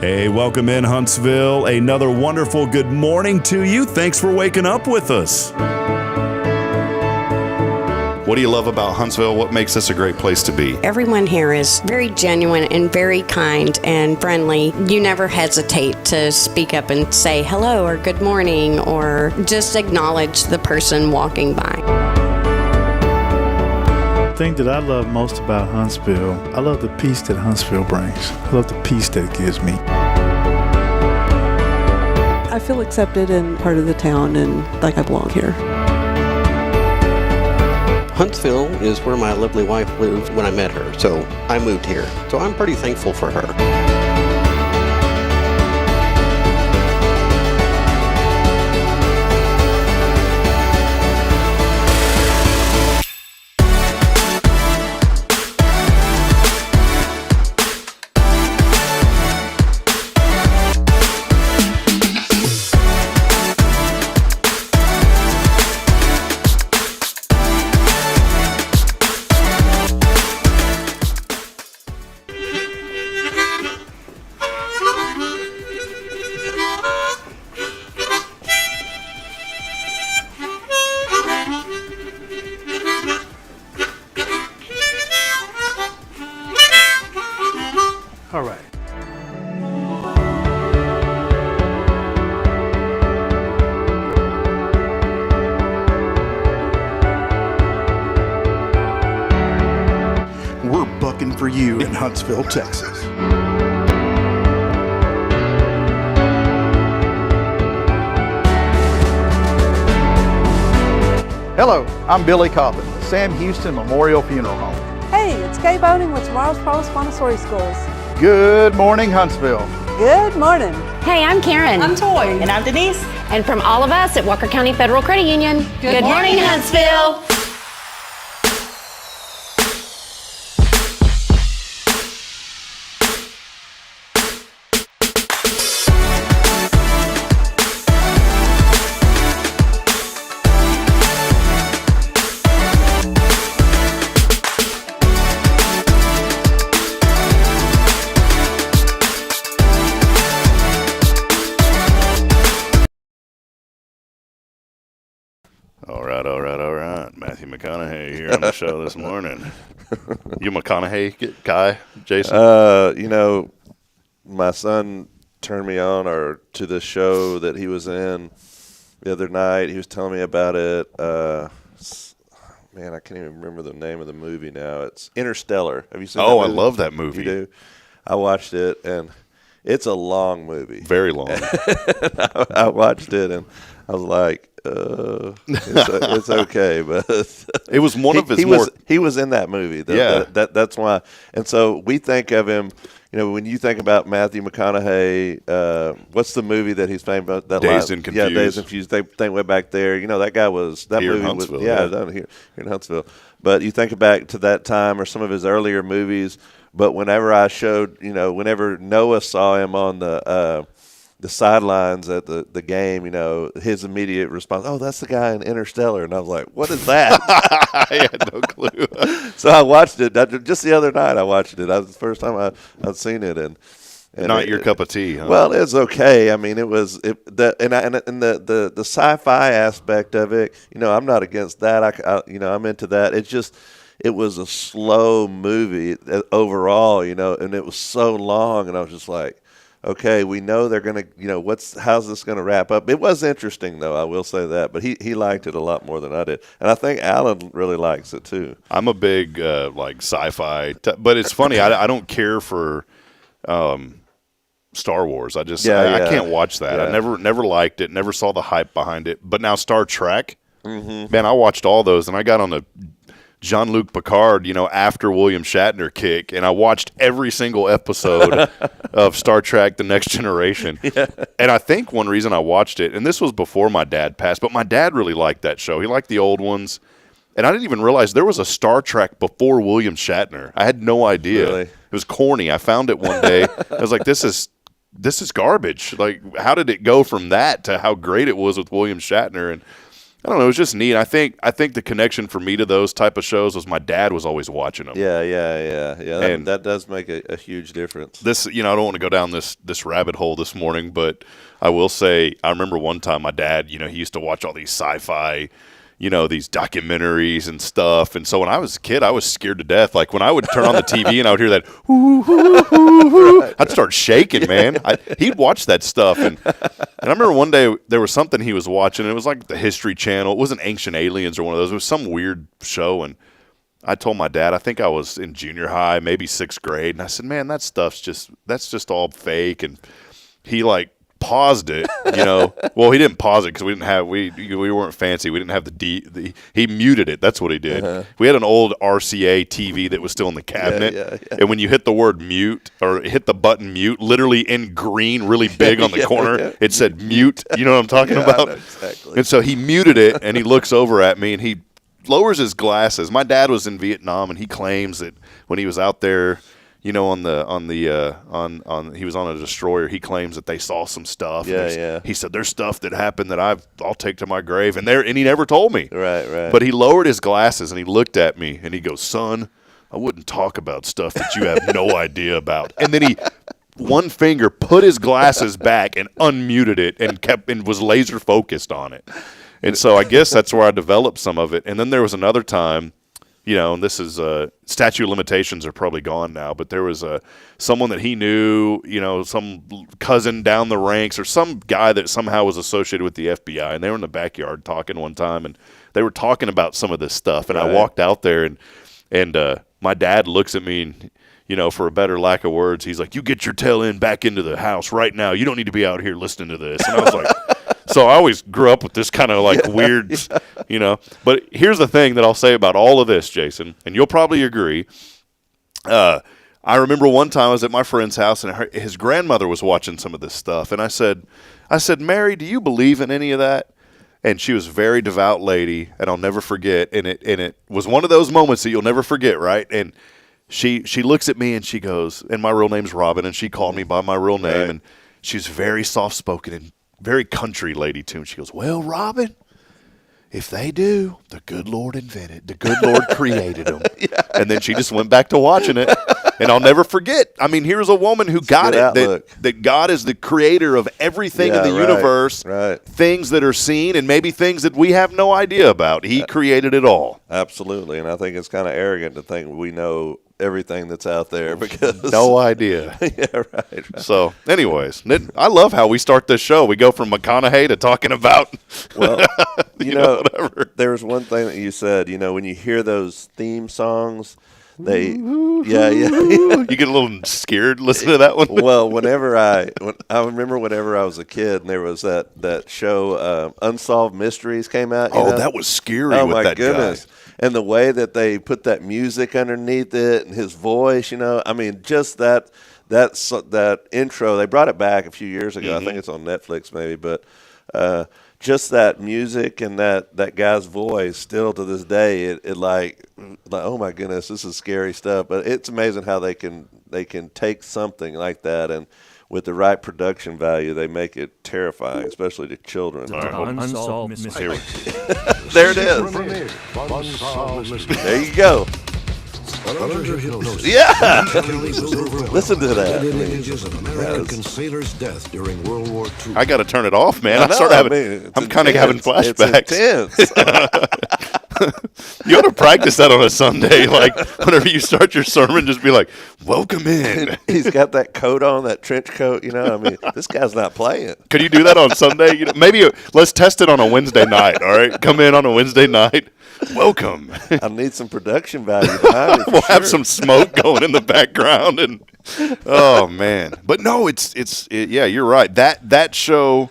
Hey, welcome in Huntsville. Another wonderful good morning to you. Thanks for waking up with us. What do you love about Huntsville? What makes this a great place to be? Everyone here is very genuine and very kind and friendly. You never hesitate to speak up and say hello or good morning or just acknowledge the person walking by. The thing that I love most about Huntsville, I love the peace that Huntsville brings. I love the peace that it gives me. I feel accepted and part of the town and like I belong here. Huntsville is where my lovely wife lived when I met her, so I moved here. So I'm pretty thankful for her. All right. We're bucking for you in Huntsville, Texas. Hello, I'm Billy Cobbin, with Sam Houston Memorial Funeral Home. Hey, it's Kay Boating with Tomorrow's Provost Montessori Schools. Good morning, Huntsville. Good morning. Hey, I'm Karen. I'm Toy. And I'm Denise. And from all of us at Walker County Federal Credit Union, good morning, Huntsville. All right. Matthew McConaughey here on the show this morning. You McConaughey guy, Jason? My son turned me on to this show that he was in the other night. He was telling me about it. Man, I can't even remember the name of the movie now. It's Interstellar. Have you seen that movie? I love that movie. You do? I watched it, and it's a long movie. Very long. I watched it, and I was like, it's okay, but it was one of his he was in that movie. Yeah. That's why. And so we think of him, when you think about Matthew McConaughey, what's the movie that he's famous about? Dazed and Confused. Yeah, Dazed and Confused. They think way back there. That guy was, that here movie in Huntsville, was, down here in Huntsville. But you think back to that time or some of his earlier movies, but whenever I showed, whenever Noah saw him on the sidelines at the game, his immediate response, "Oh, that's the guy in Interstellar," and I was like, "What is that?" I had no clue. So I watched it just the other night. I watched it. That was the first time I'd seen it, and not your cup of tea, huh? Well, it's okay. I mean, the sci-fi aspect of it. I'm not against that. I'm into that. It's just. It was a slow movie overall, and it was so long, and I was just like, okay, we know they're going to, how's this going to wrap up? It was interesting, though, I will say that, but he liked it a lot more than I did, and I think Alan really likes it, too. I'm a big, sci-fi, but it's funny, I don't care for Star Wars. I can't watch that. Yeah. I never liked it, never saw the hype behind it, but now Star Trek, man, I watched all those, and I got on the Jean-Luc Picard, after William Shatner kick, and I watched every single episode of Star Trek The Next Generation. Yeah. And I think one reason I watched it, and this was before my dad passed, but my dad really liked that show. He liked the old ones. And I didn't even realize there was a Star Trek before William Shatner. I had no idea. Really? It was corny. I found it one day. I was like, this is garbage. Like, how did it go from that to how great it was with William Shatner? And I don't know. It was just neat. I think the connection for me to those type of shows was my dad was always watching them. Yeah. That does make a huge difference. This, I don't want to go down this rabbit hole this morning, but I will say I remember one time my dad, he used to watch all these sci-fi, these documentaries and stuff. And so when I was a kid, I was scared to death. Like when I would turn on the TV and I would hear that, I'd start shaking, man. He'd watch that stuff. And I remember one day there was something he was watching. And it was like the History Channel. It wasn't Ancient Aliens or one of those. It was some weird show. And I told my dad, I think I was in junior high, maybe 6th grade. And I said, man, that's just all fake. And he paused it, Well, he didn't pause it because we weren't fancy. We didn't have he muted it. That's what he did. Uh-huh. We had an old RCA TV that was still in the cabinet. Yeah. And when you hit the word mute or hit the button mute, literally in green, really big on the corner, it said mute. You know what I'm talking about? Exactly. And so he muted it and he looks over at me and he lowers his glasses. My dad was in Vietnam and he claims that when he was out there, he was on a destroyer. He claims that they saw some stuff. Yeah. He said there's stuff that happened that I'll take to my grave, and he never told me. Right. But he lowered his glasses and he looked at me and he goes, "Son, I wouldn't talk about stuff that you have no idea about." And then he, one finger, put his glasses back and unmuted it and was laser focused on it. And so I guess that's where I developed some of it. And then there was another time. And this is statute of limitations are probably gone now, but there was someone that he knew, some cousin down the ranks or some guy that somehow was associated with the FBI, and they were in the backyard talking one time, and they were talking about some of this stuff, and right. I walked out there, and my dad looks at me, and for a better lack of words, he's like, "You get your tail end back into the house right now. You don't need to be out here listening to this." And I was like. So I always grew up with this kind of weird, But here's the thing that I'll say about all of this, Jason, and you'll probably agree. I remember one time I was at my friend's house, and his grandmother was watching some of this stuff. And I said, "Mary, do you believe in any of that?" And she was a very devout lady, and I'll never forget. And it was one of those moments that you'll never forget, right? And she looks at me and she goes, and my real name's Robin, and she called me by my real name, right. And she's very soft-spoken and very country lady too. She goes, "Well, Robin, if they do, the good Lord invented. The good Lord created them." Yeah. And then she just went back to watching it. And I'll never forget. I mean, here's a woman who got it, that God is the creator of everything in the universe, right. Things that are seen and maybe things that we have no idea about. He created it all. Absolutely. And I think it's kind of arrogant to think we know everything that's out there because no idea. Yeah, right. So, anyways, I love how we start this show. We go from McConaughey to talking about, whatever. There's one thing that you said. When you hear those theme songs, you get a little scared listening to that one. Well, I remember whenever I was a kid, and there was that show Unsolved Mysteries came out. That was scary. Oh with my that goodness! Guy. And the way that they put that music underneath it and his voice, just that intro. They brought it back a few years ago. Mm-hmm. I think it's on Netflix maybe, but just that music and that guy's voice still to this day, it like oh my goodness, this is scary stuff. But it's amazing how they can take something like that and with the right production value, they make it terrifying, especially to children. Unsolved Mystery. There it is. There you go. Under hypnosis. Yeah. Listen to that. Images of American sailors' death during World War II. I got to turn it off, man. I'm kind of having flashbacks. It's intense. You ought to practice that on a Sunday. Like, whenever you start your sermon, just be like, "Welcome in." He's got that coat on, that trench coat. This guy's not playing. Could you do that on Sunday? Maybe let's test it on a Wednesday night, all right? Come in on a Wednesday night. Welcome. I need some production value behind it. We'll have some smoke going in the background. Oh, man. But no, yeah, you're right. That show...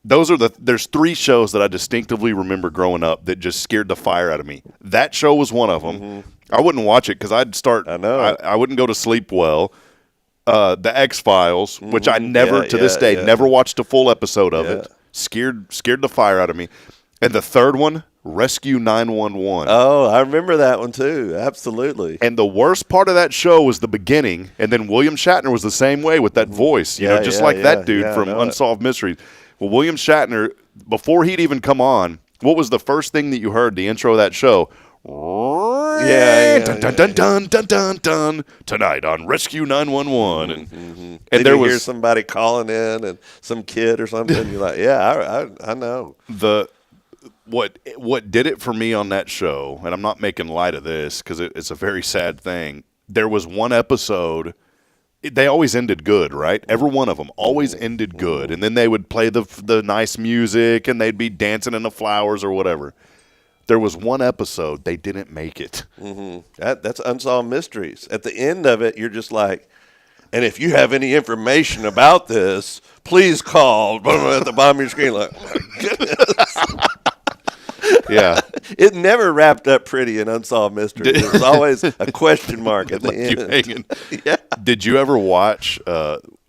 There's 3 shows that I distinctively remember growing up that just scared the fire out of me. That show was one of them. Mm-hmm. I wouldn't watch it because I'd start. I know. I wouldn't go to sleep well. The X-Files, mm-hmm. which I never to this day never watched a full episode of it. Scared the fire out of me. And the third one, Rescue 911. Oh, I remember that one too. Absolutely. And the worst part of that show was the beginning, and then William Shatner was the same way with that voice, just like that dude from Unsolved Mysteries. Well, William Shatner, before he'd even come on, What was the first thing that you heard? The intro of that show. Dun, dun, dun, dun, dun, dun, dun. Tonight on Rescue 911. And there was hear somebody calling in and some kid or something. You're like, yeah, I know. What did it for me on that show, and I'm not making light of this because it's a very sad thing. There was one episode. They always ended good, right? Every one of them always ended good. And then they would play the nice music, and they'd be dancing in the flowers or whatever. There was one episode they didn't make it. That's Unsolved Mysteries. At the end of it, you're just like, and if you have any information about this, please call. At the bottom of your screen, like, oh my goodness. Yeah. It never wrapped up pretty in Unsolved Mysteries. There was always a question mark at the end. Yeah. Did you ever watch,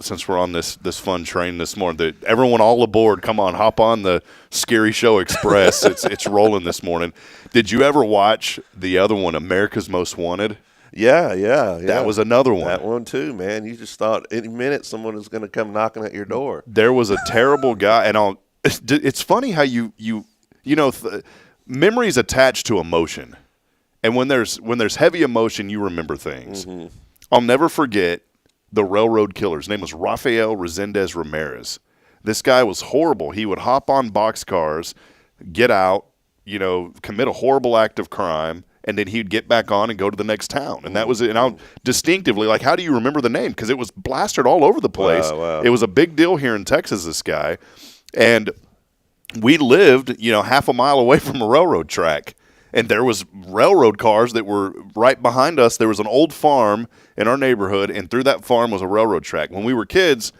since we're on this fun train this morning, everyone all aboard, come on, hop on the Scary Show Express. it's rolling this morning. Did you ever watch the other one, America's Most Wanted? Yeah. That was another one. That one too, man. You just thought any minute someone was going to come knocking at your door. There was a terrible guy, and it's funny how you know, memories attached to emotion, and when there's heavy emotion, you remember things. I'll never forget the railroad killer. His name was Rafael Resendez Ramirez. This guy was horrible. He would hop on boxcars, get out, commit a horrible act of crime, and then he'd get back on and go to the next town. And that was it. And I'll distinctively, like, how do you remember the name? Because it was blasted all over the place. Wow. It was a big deal here in Texas, this guy. And we lived, half a mile away from a railroad track. And there was railroad cars that were right behind us. There was an old farm in our neighborhood, and through that farm was a railroad track. When we were kids,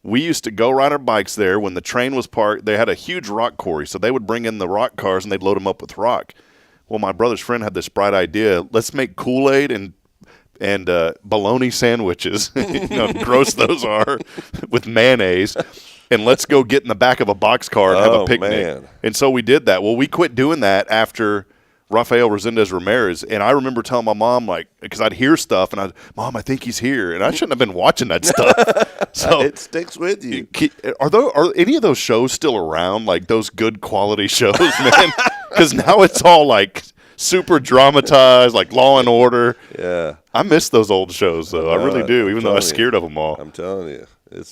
we used to go ride our bikes there. When the train was parked, they had a huge rock quarry, so they would bring in the rock cars, and they'd load them up with rock. Well, my brother's friend had this bright idea. Let's make Kool-Aid and bologna sandwiches, gross those are, with mayonnaise. And let's go get in the back of a boxcar and have a picnic. Man. And so we did that. Well, we quit doing that after Rafael Resendez Ramirez. And I remember telling my mom, because I'd hear stuff, and Mom, I think he's here. And I shouldn't have been watching that stuff. So it sticks with you. Are any of those shows still around, like those good quality shows, man? Because now it's all like super dramatized, like Law and Order. Yeah. I miss those old shows, though. I really do, even though I was scared of them all. I'm telling you,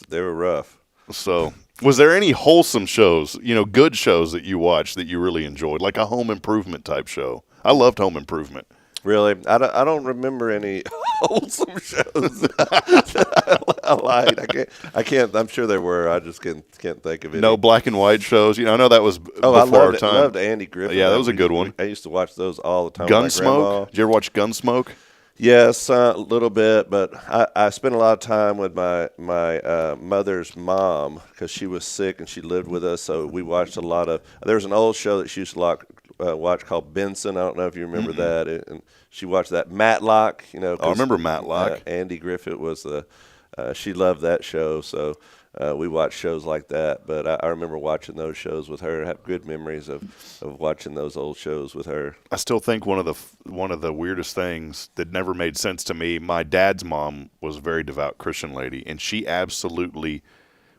they were rough. So, was there any wholesome shows, good shows that you watched that you really enjoyed, like a Home Improvement type show? I loved Home Improvement. Really? I don't remember any wholesome shows I liked. I can't. I'm sure there were. I just can't think of it. No black and white shows. I know that was before our time. I loved Andy Griffith. Yeah, that was a good one. I used to watch those all the time. Gunsmoke? Did you ever watch Gunsmoke? Yes, a little bit, but I spent a lot of time with my mother's mom because she was sick and she lived with us. So we watched a lot of. There was an old show that she used to watch called Benson. I don't know if you remember that. And she watched that Matlock. I remember Matlock. Andy Griffith was she loved that show. So we watched shows like that. But I remember watching those shows with her. I have good memories of watching those old shows with her. I still think one of the weirdest things that never made sense to me. My dad's mom was a very devout Christian lady, and she absolutely.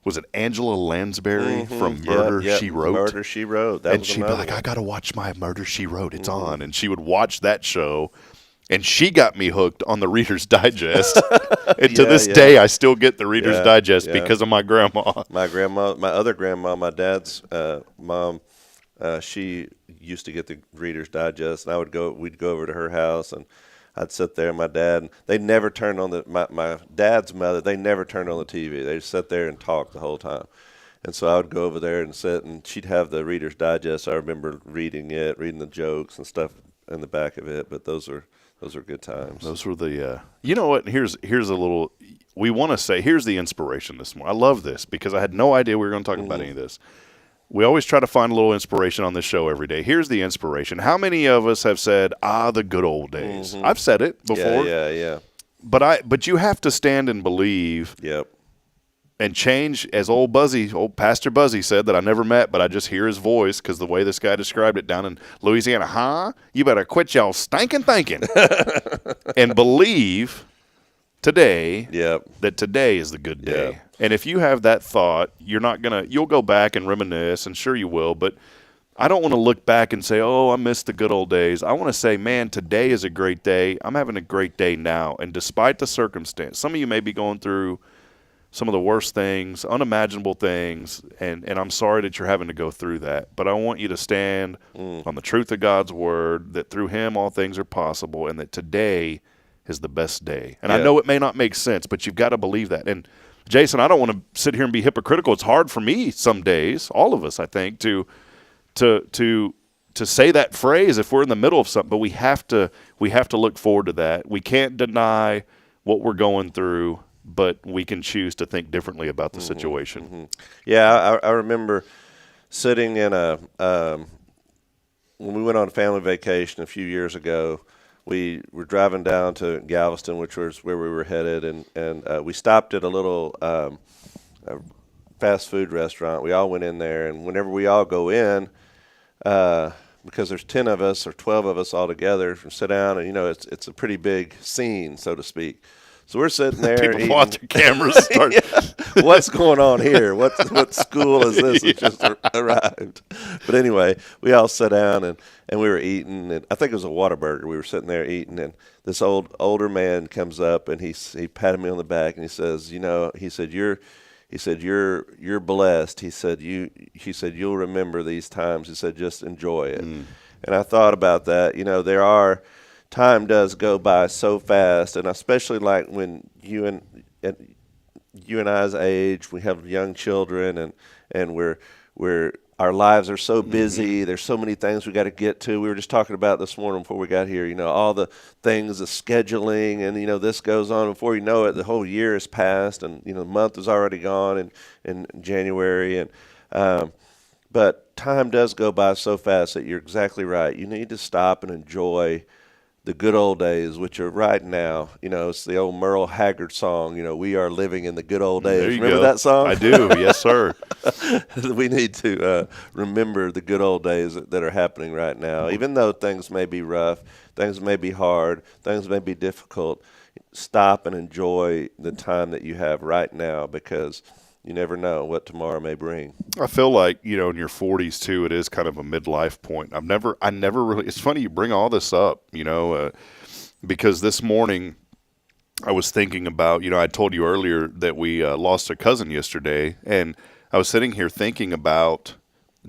Was it Angela Lansbury from Murder, She Wrote? Murder, She Wrote. And she'd be like, I got to watch my Murder, She Wrote. It's on. And she would watch that show, and she got me hooked on the Reader's Digest. And to this day, I still get the Reader's Digest because of my grandma. My other grandma, my dad's mom, she used to get the Reader's Digest, and we'd go over to her house, and I'd sit there, and my dad, they never turned on my dad's mother, they never turned on the TV. They just sat there and talked the whole time. And so I would go over there and sit, and she'd have the Reader's Digest. I remember reading the jokes and stuff in the back of it, but those are good times. Those were the, you know what, here's a little, we want to say, here's the inspiration this morning. I love this because I had no idea we were going to talk about any of this. We always try to find a little inspiration on this show every day. Here's the inspiration. How many of us have said, the good old days? I've said it before. Yeah. But you have to stand and believe. Yep. And change, as old Pastor Buzzy said that I never met, but I just hear his voice because the way this guy described it down in Louisiana. You better quit y'all stinking thinking and believe today that today is the good day. And if you have that thought, you'll go back and reminisce, and sure you will, but I don't want to look back and say, oh, I missed the good old days. I want to say, man, today is a great day. I'm having a great day now. And despite the circumstance, some of you may be going through some of the worst things, unimaginable things, and I'm sorry that you're having to go through that. But I want you to stand on the truth of God's word, that through him all things are possible, and that today is the best day. And I know it may not make sense, but you've got to believe that. And Jason, I don't want to sit here and be hypocritical. It's hard for me some days, all of us, I think, to say that phrase if we're in the middle of something, but we have to look forward to that. We can't deny what we're going through, but we can choose to think differently about the situation. Mm-hmm. Yeah, I remember sitting in when we went on a family vacation a few years ago. We were driving down to Galveston, which was where we were headed, and we stopped at a little a fast food restaurant. We all went in there, and whenever we all go in, because there's 10 of us or 12 of us all together, sit down, and it's a pretty big scene, so to speak. So we're sitting there. People eating. pull out their cameras. Start. What's going on here? What school is this that just arrived? But anyway, we all sat down and we were eating, and I think it was a Whataburger. We were sitting there eating, and this older man comes up and he patted me on the back and he says, you're blessed. He said you'll remember these times. He said just enjoy it. And I thought about that. Time does go by so fast, and especially like when you and I's age, we have young children, and our lives are so busy. There's so many things we got to get to. We were just talking about this morning before we got here. All the things, the scheduling, and this goes on. Before you know it, the whole year has passed, and the month is already gone in January, and but time does go by so fast that you're exactly right. You need to stop and enjoy the good old days, which are right now. It's the old Merle Haggard song, we are living in the good old days. There you Remember go. that song? I do, yes, sir. We need to remember the good old days that are happening right now. Even though things may be rough, things may be hard, things may be difficult, stop and enjoy the time that you have right now, because you never know what tomorrow may bring. I feel like, in your 40s too, it is kind of a midlife point. I never really, it's funny you bring all this up, because this morning I was thinking about, I told you earlier that we lost a cousin yesterday, and I was sitting here thinking about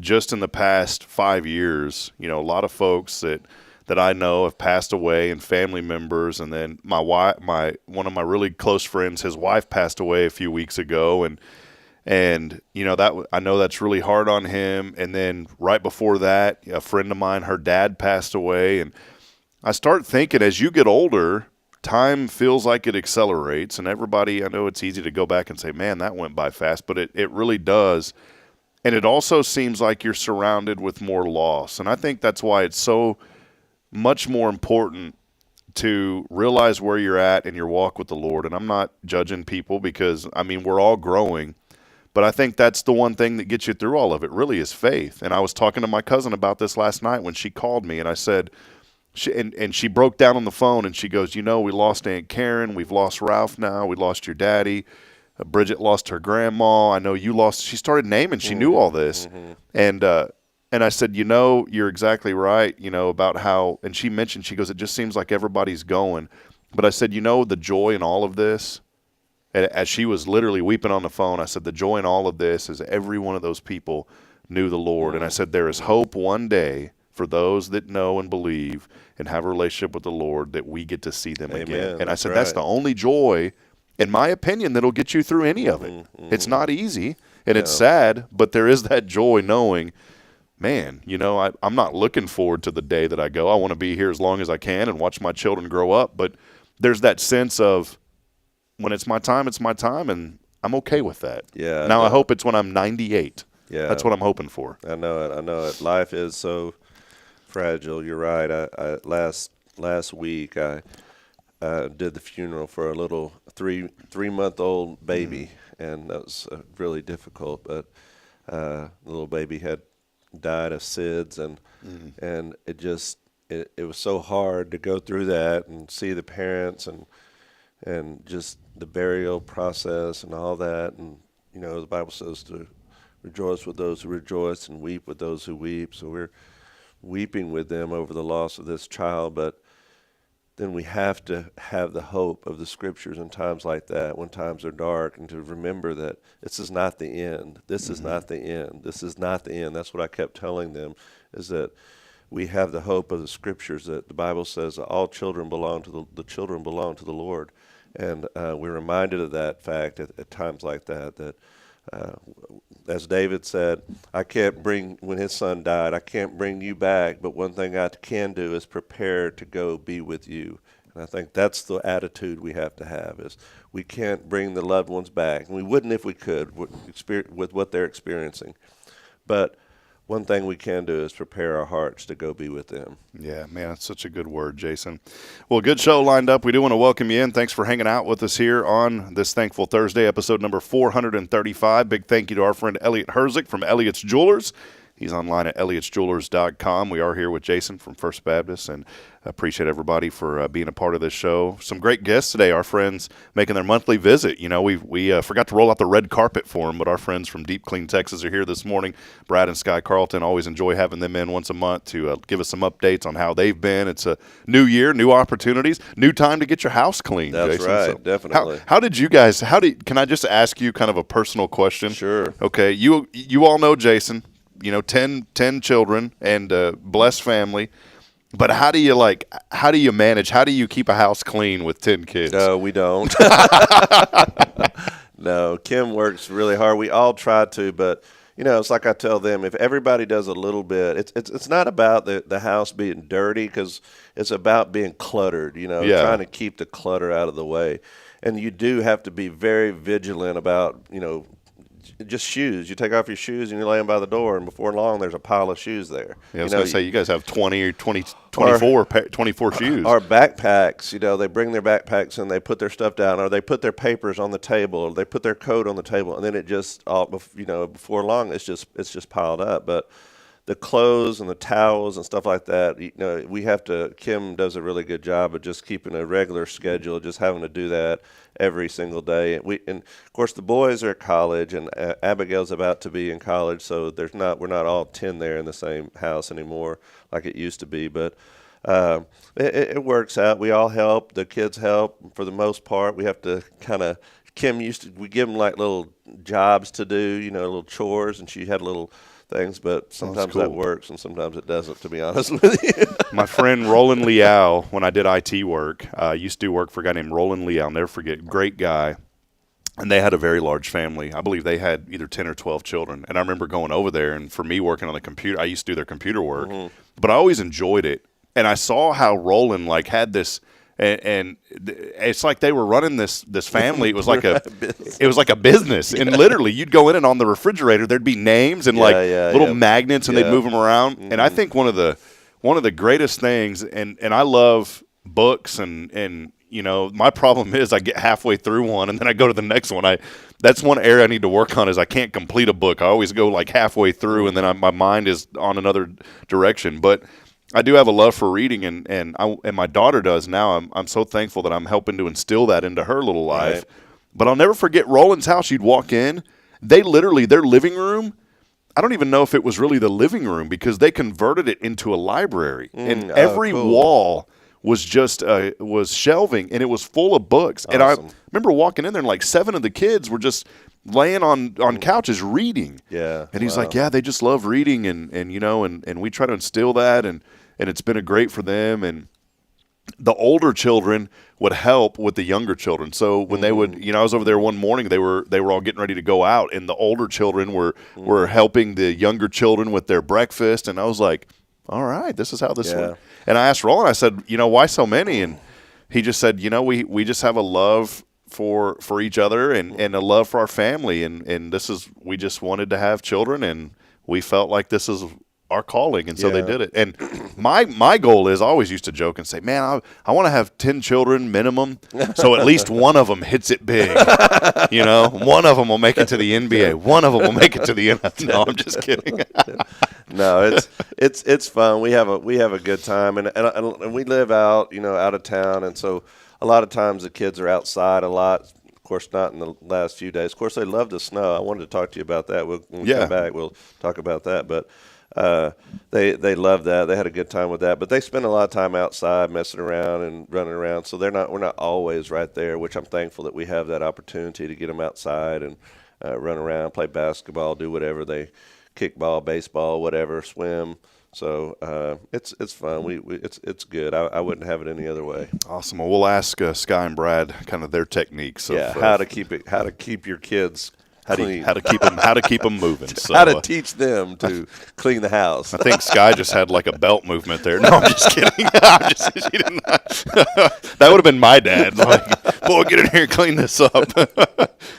just in the past 5 years, a lot of folks that I know have passed away, and family members, and then one of my really close friends, his wife passed away a few weeks ago, and that I know that's really hard on him. And then right before that, a friend of mine, her dad passed away. And I start thinking, as you get older, time feels like it accelerates. And everybody, I know it's easy to go back and say, man, that went by fast, but it really does. And it also seems like you're surrounded with more loss. And I think that's why it's so much more important to realize where you're at in your walk with the Lord. And I'm not judging people, because, we're all growing. But I think that's the one thing that gets you through all of it, really, is faith. And I was talking to my cousin about this last night when she called me, and I said, and she broke down on the phone, and she goes, we lost Aunt Karen, we've lost Ralph now, we lost your daddy, Bridget lost her grandma, I know you lost, she started naming, she knew all this. And I said, you're exactly right, about how, and she mentioned, she goes, it just seems like everybody's going. But I said, the joy in all of this, and as she was literally weeping on the phone, I said, the joy in all of this is every one of those people knew the Lord. And I said, there is hope one day for those that know and believe and have a relationship with the Lord, that we get to see them again. And I said, that's the only joy, in my opinion, that'll get you through any of it. It's not easy, and it's sad, but there is that joy knowing, man, I'm not looking forward to the day that I go. I want to be here as long as I can and watch my children grow up. But there's that sense of, when it's my time, and I'm okay with that. Yeah. Now I hope it's when I'm 98. Yeah. That's what I'm hoping for. I know it. Life is so fragile. You're right. I last week I did the funeral for a little three-month-old baby, and that was really difficult. But the little baby had died of SIDS, and it was so hard to go through that and see the parents and just the burial process and all that. And the Bible says to rejoice with those who rejoice and weep with those who weep. So we're weeping with them over the loss of this child, but then we have to have the hope of the scriptures in times like that, when times are dark, and to remember that this is not the end. This is not the end. This is not the end. That's what I kept telling them, is that we have the hope of the scriptures, that the Bible says that all children belong to the children belong to the Lord. And we're reminded of that fact at times like that, as David said, when his son died, I can't bring you back, but one thing I can do is prepare to go be with you. And I think that's the attitude we have to have, is we can't bring the loved ones back. And we wouldn't if we could with what they're experiencing. But one thing we can do is prepare our hearts to go be with them. Yeah, man, that's such a good word, Jason. Well, good show lined up. We do want to welcome you in. Thanks for hanging out with us here on this Thankful Thursday, episode number 435. Big thank you to our friend Elliot Herzik from Elliot's Jewelers. He's online at elliotsjewelers.com. We are here with Jason from First Baptist, and appreciate everybody for being a part of this show. Some great guests today. Our friends making their monthly visit. You know, we forgot to roll out the red carpet for them, but our friends from Deep Clean, Texas are here this morning. Brad and Sky Carlton, always enjoy having them in once a month to give us some updates on how they've been. It's a new year, new opportunities, new time to get your house clean. That's Jason. right, So definitely. How did you guys? Can I just ask you kind of a personal question? Sure. Okay, you all know Jason. You know, 10 children and blessed family. But how do you manage? How do you keep a house clean with 10 kids? No, we don't. No, Kim works really hard. We all try to, but you know, it's like I tell them, if everybody does a little bit, it's not about the house being dirty, because it's about being cluttered, you know, trying to keep the clutter out of the way. And you do have to be very vigilant about, you know, just shoes. You take off your shoes and you lay them by the door, and before long there's a pile of shoes there. Yeah, I was going to say, you guys have 24 shoes. Our backpacks, you know, they bring their backpacks and they put their stuff down, or they put their papers on the table, or they put their coat on the table, and then it just, you know, before long it's just piled up. But the clothes and the towels and stuff like that, you know, Kim does a really good job of just keeping a regular schedule, just having to do that every single day. And of course the boys are at college, and Abigail's about to be in college, so we're not all 10 there in the same house anymore like it used to be. But it works out. We all help. The kids help for the most part. We have to we give them like little jobs to do, you know, little chores, and she had little things, but sometimes that works and sometimes it doesn't, to be honest with you. My friend Roland Liao, when I did IT work, used to do work for a guy named Roland Liao. I'll never forget, great guy. And they had a very large family. I believe they had either 10 or 12 children. And I remember going over there, and for me working on the computer, I used to do their computer work, but I always enjoyed it. And I saw how Roland had this, and it's like they were running this family. It was like a business, and literally you'd go in, and on the refrigerator there'd be names and little magnets, and they'd move them around. And I think one of the greatest things, and I love books, and you know, my problem is I get halfway through one and then I go to the next one. That's one area I need to work on, is I can't complete a book. I always go like halfway through, and then my mind is on another direction. But I do have a love for reading, and my daughter does now. I'm so thankful that I'm helping to instill that into her little life. Right. But I'll never forget Roland's house. You'd walk in, their living room, I don't even know if it was really the living room, because they converted it into a library, and every wall was just was shelving, and it was full of books. Awesome. And I remember walking in there, and like 7 of the kids were just laying on couches reading. Yeah. And he's like, yeah, they just love reading, and you know, and we try to instill that, and it's been great for them. And the older children would help with the younger children. So when they would, you know, I was over there one morning, they were all getting ready to go out, and the older children were helping the younger children with their breakfast. And I was like, all right, this is how this works. And I asked Roland, I said, you know, why so many? And he just said, you know, we just have a love for each other, and a love for our family. And we just wanted to have children, and we felt like this is our calling, and so they did it. And my goal is, I always used to joke and say, man, I want to have 10 children minimum, so at least one of them hits it big. You know, one of them will make it to the NBA, one of them will make it to the NFL. No, I'm just kidding. No, it's fun. We have a good time, and we live out of town, and so a lot of times the kids are outside a lot. course, not in the last few days. Of course, they love the snow. I wanted to talk to you about that. When we come back, we'll talk about that. But they love that. They had a good time with that. But they spend a lot of time outside messing around and running around. So we're not always right there, which I'm thankful that we have that opportunity to get them outside and run around, play basketball, do whatever they kickball, baseball, whatever, swim. So it's fun. It's good. I wouldn't have it any other way. Awesome. Well, we'll ask Sky and Brad kind of their techniques. How to keep your kids clean. How to keep them moving. So, how to teach them to clean the house. I think Sky just had like a belt movement there. No, I'm just kidding. She didn't. That would have been my dad. Like, boy, get in here and clean this up.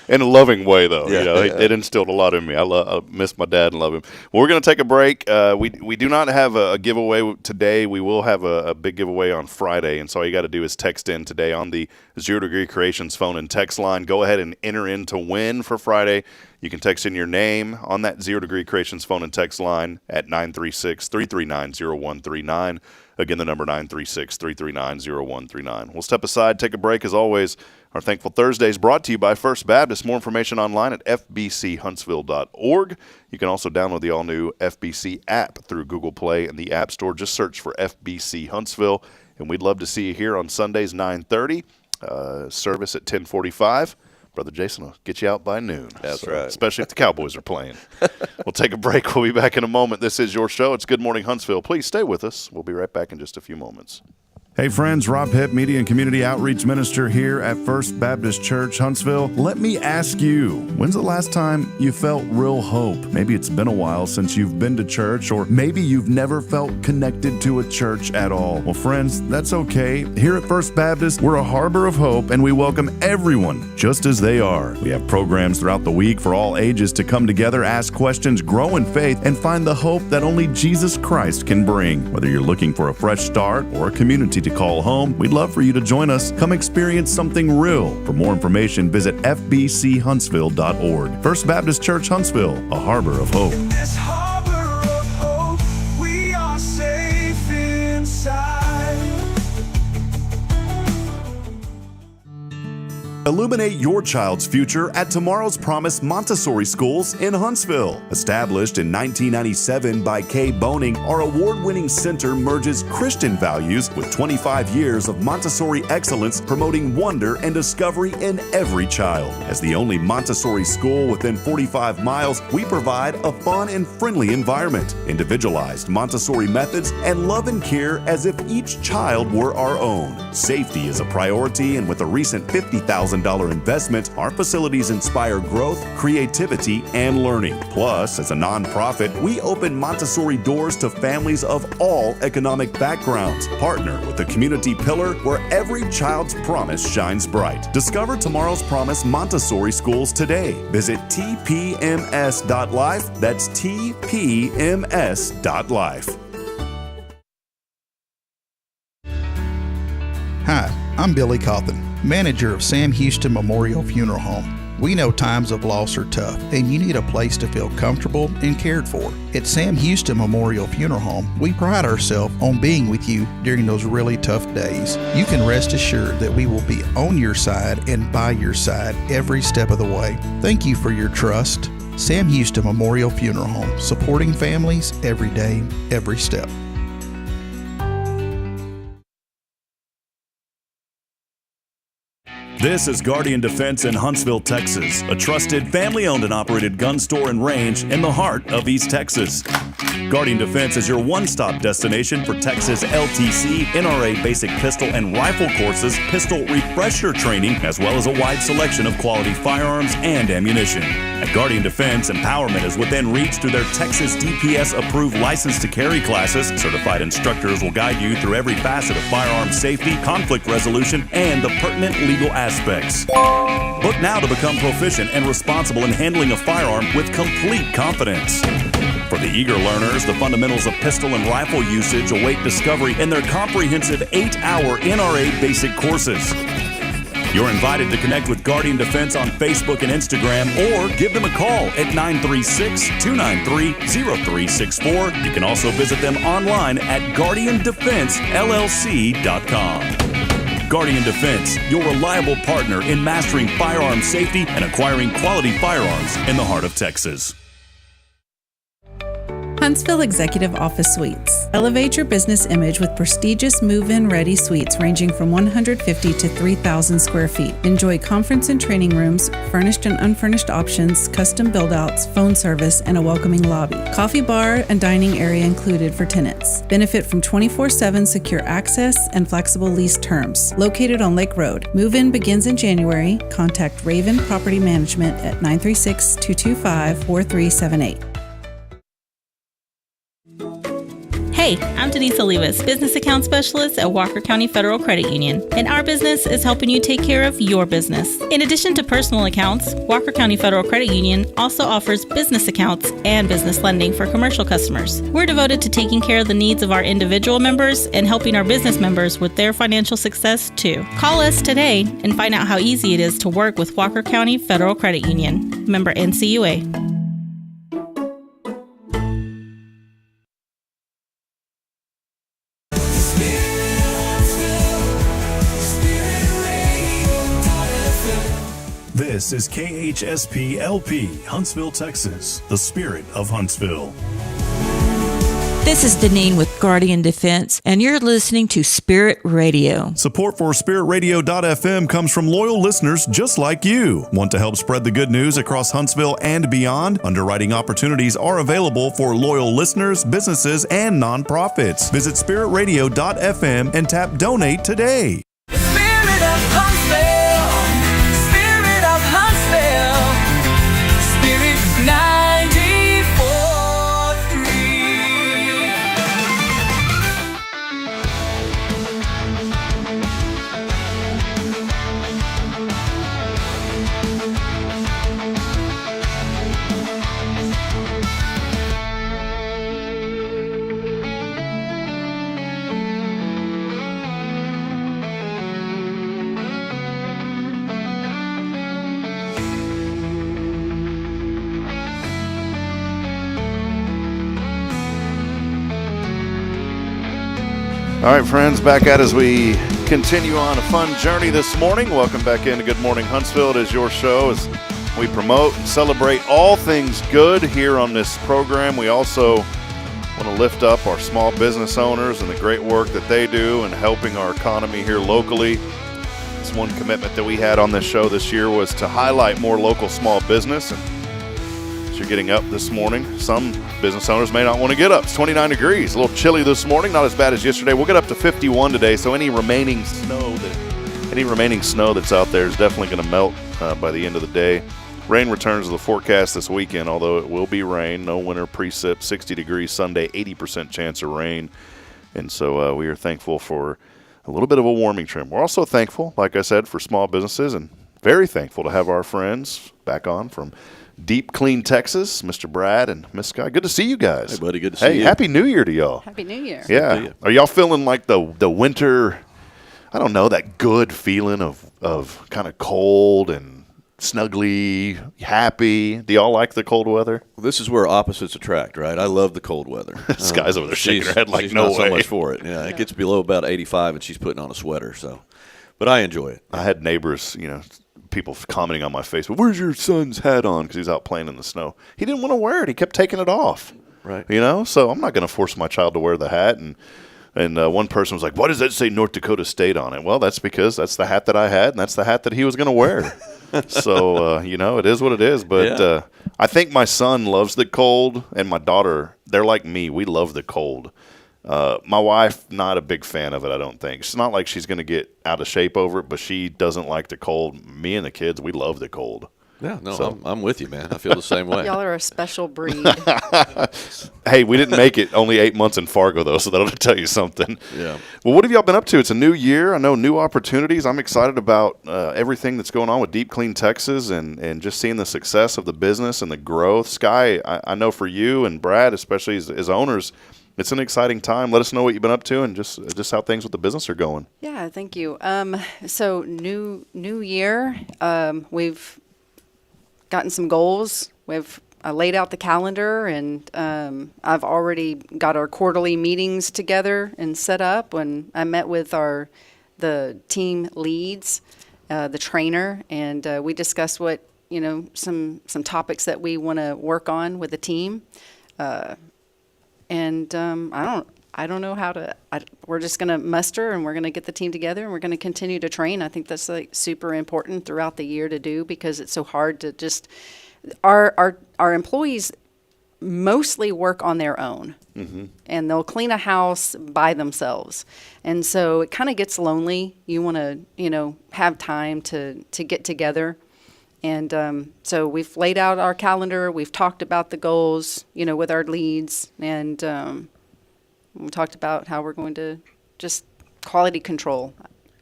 In a loving way, though. It instilled a lot in me. I miss my dad and love him. Well, we're going to take a break. We do not have a giveaway today. We will have a big giveaway on Friday, and so all you got to do is text in today on the 0 Degree Creations phone and text line. Go ahead and enter in to win for Friday. You can text in your name on that 0 Degree Creations phone and text line at 936-339-0139. Again, the number 936-339-0139. We'll step aside, take a break. As always, our Thankful Thursday is brought to you by First Baptist. More information online at fbchuntsville.org. You can also download the all-new FBC app through Google Play and the App Store. Just search for FBC Huntsville. And we'd love to see you here on Sundays, 9:30, service at 10:45. Brother Jason will get you out by noon. That's right. Especially if the Cowboys are playing. We'll take a break. We'll be back in a moment. This is your show. It's Good Morning Huntsville. Please stay with us. We'll be right back in just a few moments. Hey friends, Rob Hipp, Media and Community Outreach Minister here at First Baptist Church, Huntsville. Let me ask you, when's the last time you felt real hope? Maybe it's been a while since you've been to church, or maybe you've never felt connected to a church at all. Well, friends, that's okay. Here at First Baptist, we're a harbor of hope, and we welcome everyone just as they are. We have programs throughout the week for all ages to come together, ask questions, grow in faith, and find the hope that only Jesus Christ can bring. Whether you're looking for a fresh start or a community to call home, we'd love for you to join us. Come experience something real. For more information, visit fbchuntsville.org. First Baptist Church Huntsville, a harbor of hope. In this harbor of hope, we are safe inside. Illuminate your child's future at Tomorrow's Promise Montessori Schools in Huntsville. Established in 1997 by Kay Boning, our award-winning center merges Christian values with 25 years of Montessori excellence, promoting wonder and discovery in every child. As the only Montessori school within 45 miles, we provide a fun and friendly environment, individualized Montessori methods, and love and care as if each child were our own. Safety is a priority, and with a recent $50,000 investment, our facilities inspire growth, creativity, and learning. Plus, as a nonprofit, we open Montessori doors to families of all economic backgrounds. Partner with the community pillar where every child's promise shines bright. Discover Tomorrow's Promise Montessori Schools today. Visit tpms.life. That's tpms.life. Hi, I'm Billy Cawthon, manager of Sam Houston Memorial Funeral Home. We know times of loss are tough, and you need a place to feel comfortable and cared for. At Sam Houston Memorial Funeral Home, we pride ourselves on being with you during those really tough days. You can rest assured that we will be on your side and by your side every step of the way. Thank you for your trust. Sam Houston Memorial Funeral Home, supporting families every day, every step. This is Guardian Defense in Huntsville, Texas, a trusted family-owned and operated gun store and range in the heart of East Texas. Guardian Defense is your one-stop destination for Texas LTC, NRA basic pistol and rifle courses, pistol refresher training, as well as a wide selection of quality firearms and ammunition. At Guardian Defense, empowerment is within reach through their Texas DPS-approved license to carry classes. Certified instructors will guide you through every facet of firearm safety, conflict resolution, and the pertinent legal aspects. Book now to become proficient and responsible in handling a firearm with complete confidence. For the eager learners, the fundamentals of pistol and rifle usage await discovery in their comprehensive 8-hour NRA basic courses. You're invited to connect with Guardian Defense on Facebook and Instagram, or give them a call at 936-293-0364. You can also visit them online at GuardianDefenseLLC.com. Guarding and Defense, your reliable partner in mastering firearm safety and acquiring quality firearms in the heart of Texas. Huntsville Executive Office Suites. Elevate your business image with prestigious move-in ready suites ranging from 150 to 3,000 square feet. Enjoy conference and training rooms, furnished and unfurnished options, custom build-outs, phone service, and a welcoming lobby. Coffee bar and dining area included for tenants. Benefit from 24/7 secure access and flexible lease terms. Located on Lake Road. Move-in begins in January. Contact Raven Property Management at 936-225-4378. Hey, I'm Denise Olivas, Business Account Specialist at Walker County Federal Credit Union, and our business is helping you take care of your business. In addition to personal accounts, Walker County Federal Credit Union also offers business accounts and business lending for commercial customers. We're devoted to taking care of the needs of our individual members and helping our business members with their financial success too. Call us today and find out how easy it is to work with Walker County Federal Credit Union. Member NCUA. This is KHSP LP, Huntsville, Texas, the spirit of Huntsville. This is Deneen with Guardian Defense, and you're listening to Spirit Radio. Support for SpiritRadio.fm comes from loyal listeners just like you. Want to help spread the good news across Huntsville and beyond? Underwriting opportunities are available for loyal listeners, businesses, and nonprofits. Visit SpiritRadio.fm and tap Donate today. Spirit of Huntsville, Spirit of Huntsville, Spirit 94.3. All right, friends, back at as we continue on a fun journey this morning. Welcome back into Good Morning Huntsville. It is your show as we promote and celebrate all things good here on this program. We also want to lift up our small business owners and the great work that they do in helping our economy here locally. It's one commitment that we had on this show this year was to highlight more local small business. And as you're getting up this morning, some business owners may not want to get up. It's 29 degrees, a little chilly this morning, not as bad as yesterday. We'll get up to 51 today, so any remaining snow that's out there is definitely going to melt by the end of the day. Rain returns to the forecast this weekend, although it will be rain. No winter precip, 60 degrees Sunday, 80% chance of rain. And so we are thankful for a little bit of a warming trim. We're also thankful, like I said, for small businesses, and very thankful to have our friends back on from Deep Clean, Texas, Mr. Brad and Miss Sky. Good to see you guys. Hey, buddy. Good to see you. Hey, Happy New Year to y'all. Happy New Year. Yeah. Are y'all feeling like the winter, I don't know, that good feeling of kind of cold and snuggly, happy? Do y'all like the cold weather? Well, this is where opposites attract, right? I love the cold weather. This guy's over there shaking her head like, she's no not way. so much for it. Yeah, it gets below about 85, and she's putting on a sweater. So, but I enjoy it. I had neighbors, people commenting on my Facebook, where's your son's hat on? Because he's out playing in the snow. He didn't want to wear it. He kept taking it off. Right. So I'm not going to force my child to wear the hat. And one person was like, why does that say North Dakota State on it? Well, that's because that's the hat that I had, and that's the hat that he was going to wear. So, it is what it is. But I think my son loves the cold, and my daughter, they're like me. We love the cold. My wife, not a big fan of it, I don't think. It's not like she's going to get out of shape over it, but she doesn't like the cold. Me and the kids, we love the cold. Yeah, no, I'm with you, man. I feel the same way. Y'all are a special breed. Hey, we didn't make it only 8 months in Fargo, though, so that'll tell you something. Yeah. Well, what have y'all been up to? It's a new year. I know new opportunities. I'm excited about everything that's going on with Deep Clean Texas and just seeing the success of the business and the growth. Sky, I know for you and Brad, especially as owners, it's an exciting time. Let us know what you've been up to and just how things with the business are going. Yeah, thank you. So new year, we've gotten some goals. We've laid out the calendar, and I've already got our quarterly meetings together and set up. When I met with our the team leads, the trainer, and we discussed what, some topics that we want to work on with the team. I don't know how to. We're just going to muster, and we're going to get the team together, and we're going to continue to train. I think that's like super important throughout the year to do, because it's so hard to just. Our employees mostly work on their own, and they'll clean a house by themselves, and so it kind of gets lonely. You want to have time to get together. And so we've laid out our calendar. We've talked about the goals, with our leads, and we talked about how we're going to just quality control,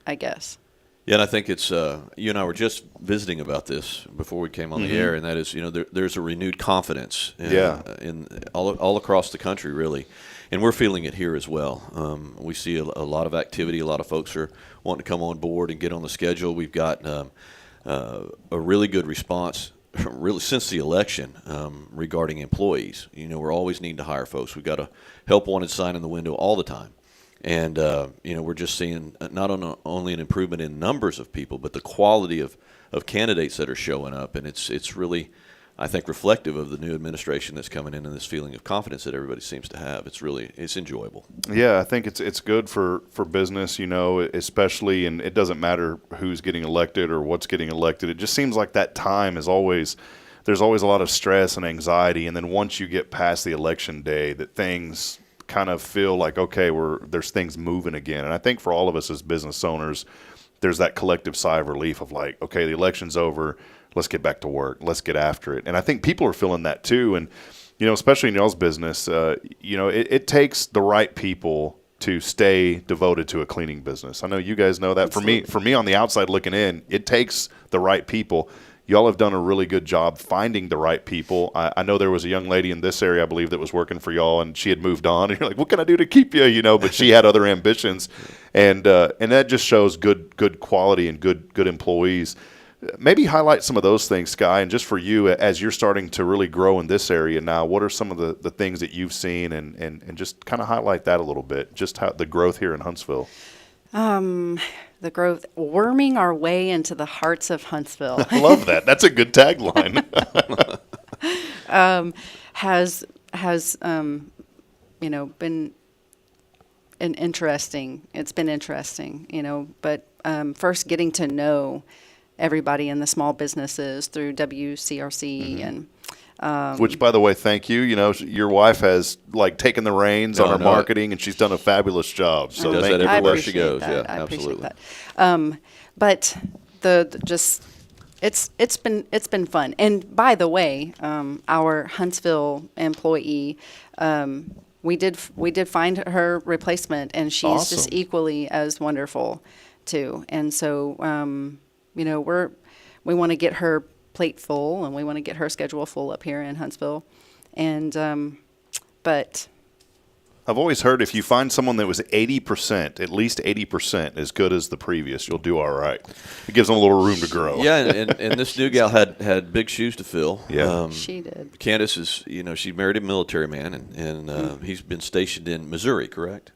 I guess. Yeah, and I think it's you and I were just visiting about this before we came on the air, and that is, there's a renewed confidence in all across the country, really, and we're feeling it here as well. We see a lot of activity. A lot of folks are wanting to come on board and get on the schedule. We've got a really good response, really, since the election regarding employees. We're always needing to hire folks. We've got a help wanted sign in the window all the time. And, we're just seeing not only an improvement in numbers of people, but the quality of candidates that are showing up. And it's really, I think, reflective of the new administration that's coming in and this feeling of confidence that everybody seems to have. It's enjoyable. Yeah, I think it's good for business, especially, and it doesn't matter who's getting elected or what's getting elected. It just seems like that time is always, there's always a lot of stress and anxiety. And then once you get past the election day, that things kind of feel like, okay, there's things moving again. And I think for all of us as business owners, there's that collective sigh of relief of like, okay, the election's over, let's get back to work, let's get after it. And I think people are feeling that too. And, especially in y'all's business, it takes the right people to stay devoted to a cleaning business. I know you guys know that. Absolutely. For me on the outside looking in, it takes the right people. Y'all have done a really good job finding the right people. I know there was a young lady in this area, I believe, that was working for y'all, and she had moved on. And you're like, what can I do to keep you? But she had other ambitions, and that just shows good quality and good employees. Maybe highlight some of those things, Sky, and just for you, as you're starting to really grow in this area now, what are some of the things that you've seen, and just kind of highlight that a little bit, just how the growth here in Huntsville. The growth, worming our way into the hearts of Huntsville. I love that. That's a good tagline. Has been interesting. It's been interesting, but first getting to know everybody in the small businesses through WCRC and. Which, by the way, thank you. Your wife has taken the reins on her marketing, and she's done a fabulous job. So she does that everywhere she goes. That. Yeah, I absolutely. appreciate that. But it's been fun. And by the way, our Huntsville employee, we did find her replacement, and she's awesome. just equally as wonderful too. And so we want to get her plate full, and we want to get her schedule full up here in Huntsville. And but I've always heard if you find someone that was 80%, at least 80% as good as the previous, you'll do all right. It gives them a little room to grow. Yeah, and this new gal had big shoes to fill. Yeah, she did. Candace is, she married a military man, and he's been stationed in Missouri, correct?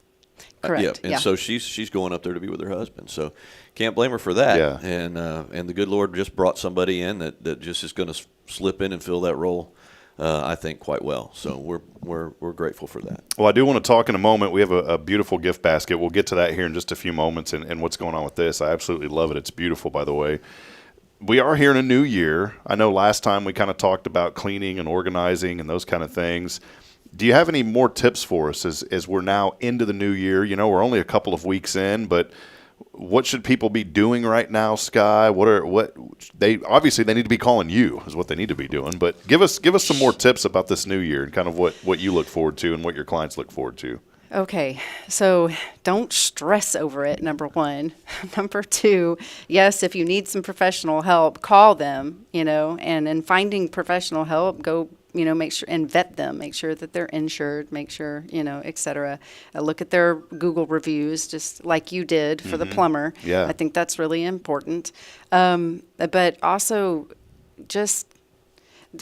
Correct. And so she's going up there to be with her husband. So can't blame her for that. Yeah. And the good Lord just brought somebody in that just is going to slip in and fill that role. I think quite well. So we're grateful for that. Well, I do want to talk in a moment. We have a beautiful gift basket. We'll get to that here in just a few moments and what's going on with this. I absolutely love it. It's beautiful, by the way. We are here in a new year. I know last time we kind of talked about cleaning and organizing and those kind of things. Do you have any more tips for us as we're now into the new year? We're only a couple of weeks in, but what should people be doing right now, Sky? They need to be calling you is what they need to be doing. But give us some more tips about this new year and kind of what you look forward to and what your clients look forward to. Okay, so don't stress over it, number one. Number two, yes, if you need some professional help, call them, and in finding professional help, go, make sure and vet them, make sure that they're insured, make sure, et cetera. Look at their Google reviews, just like you did for the plumber. Yeah. I think that's really important. But also just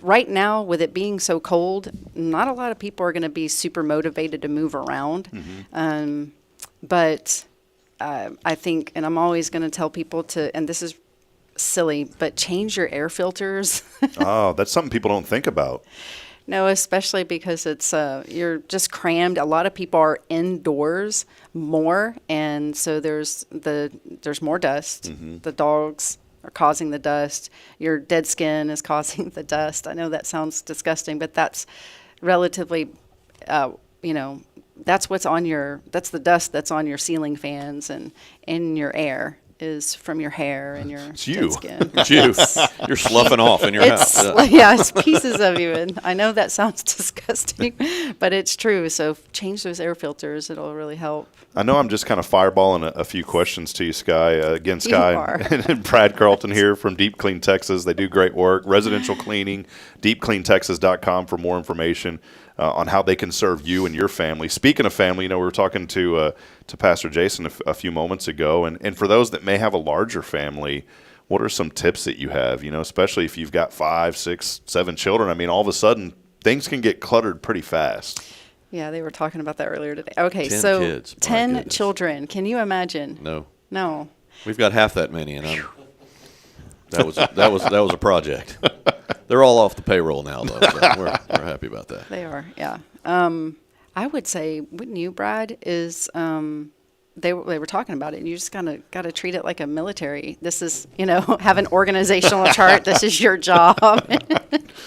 right now, with it being so cold, not a lot of people are going to be super motivated to move around. But I think, and I'm always going to tell people to, and this is silly, but change your air filters. Oh, that's something people don't think about. No, especially because it's you're just crammed. A lot of people are indoors more, and so there's more dust. Mm-hmm. The dogs are causing the dust. Your dead skin is causing the dust. I know that sounds disgusting, but that's relatively, that's what's on that's the dust that's on your ceiling fans and in your air is from your hair and your dead skin. It's you. You're sloughing off in your house. Yeah, it's pieces of you. And I know that sounds disgusting, but it's true. So change those air filters. It'll really help. I know I'm just kind of fireballing a few questions to you, Sky. Again, Sky and Brad Carlton here from Deep Clean Texas. They do great work. Residential cleaning, deepcleantexas.com for more information on how they can serve you and your family. Speaking of family, we were talking to Pastor Jason a few moments ago, and for those that may have a larger family, what are some tips that you have, especially if you've got 5, 6, 7 children? I mean, all of a sudden, things can get cluttered pretty fast. Yeah, they were talking about that earlier today. Okay, 10 so kids. 10 children. Can you imagine? No. We've got half that many, and that was a project. They're all off the payroll now, though. So we're happy about that. They are, yeah. I would say, wouldn't you, Brad? Is they were talking about it, and you just kind of got to treat it like a military. This is, have an organizational chart. This is your job.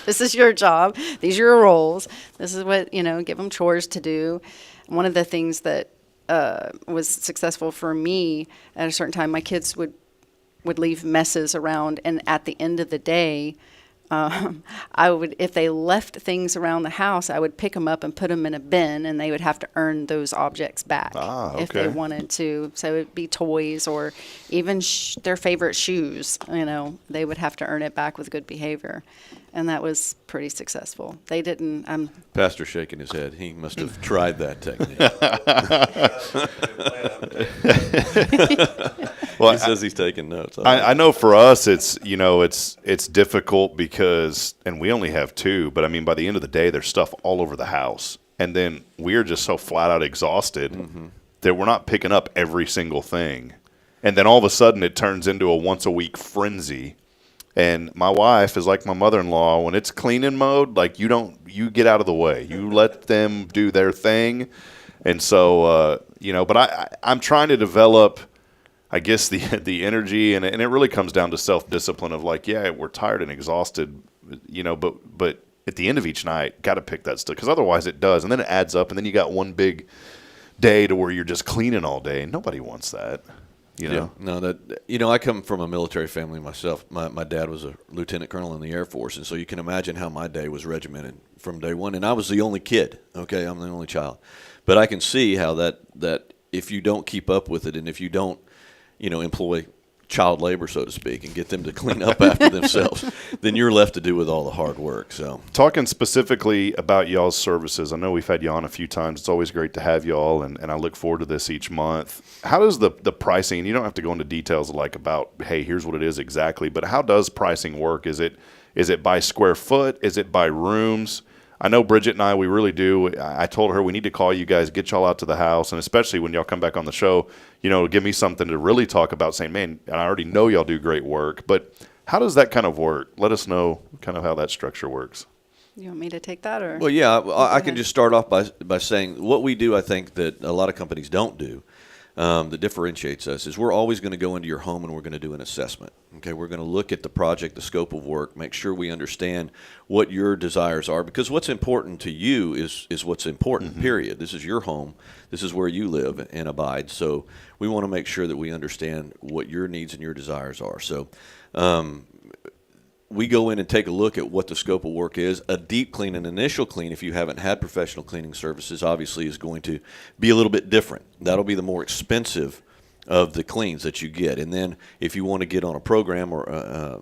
This is your job. These are your roles. This is what, give them chores to do. One of the things that was successful for me at a certain time, my kids would leave messes around, and at the end of the day, I would, if they left things around the house, I would pick them up and put them in a bin, and they would have to earn those objects back if they wanted to. So it would be toys or even their favorite shoes. They would have to earn it back with good behavior, and that was pretty successful. They didn't. Pastor shaking his head. He must have tried that technique. Well, he says he's taking notes. I know for us, it's difficult because, and we only have 2, but I mean, by the end of the day, there's stuff all over the house. And then we're just so flat out exhausted that we're not picking up every single thing. And then all of a sudden it turns into a once a week frenzy. And my wife is like my mother-in-law. When it's cleaning mode, like you get out of the way. You let them do their thing. And so, but I'm trying to develop, I guess, the energy, and it really comes down to self-discipline of like, yeah, we're tired and exhausted, but at the end of each night, got to pick that stuff, because otherwise it does, and then it adds up, and then you got one big day to where you're just cleaning all day. Nobody wants that, Yeah, no, I come from a military family myself. My dad was a lieutenant colonel in the Air Force, and so you can imagine how my day was regimented from day one, and I was the only kid, okay? I'm the only child. But I can see how that if you don't keep up with it, and if you don't employ child labor, so to speak, and get them to clean up after themselves, then you're left to do with all the hard work. So, talking specifically about y'all's services, I know we've had you on a few times. It's always great to have y'all, and I look forward to this each month. How does the pricing, and you don't have to go into details like about, hey, here's what it is exactly, but how does pricing work? Is it by square foot? Is it by rooms? I know Bridget and I, we really do. I told her we need to call you guys, get y'all out to the house, and especially when y'all come back on the show, give me something to really talk about, saying, man, and I already know y'all do great work, but how does that kind of work? Let us know kind of how that structure works. You want me to take that? Or? Well, yeah, I can just start off by saying what we do, I think, that a lot of companies don't do, that differentiates us, is we're always going to go into your home and we're going to do an assessment. Okay, we're going to look at the project, the scope of work, make sure we understand what your desires are, because what's important to you is what's important, period. This is your home. This is where you live and abide. So we want to make sure that we understand what your needs and your desires are. So we go in and take a look at what the scope of work is. A deep clean, an initial clean, if you haven't had professional cleaning services, obviously is going to be a little bit different. That'll be the more expensive of the cleans that you get. And then if you want to get on a program or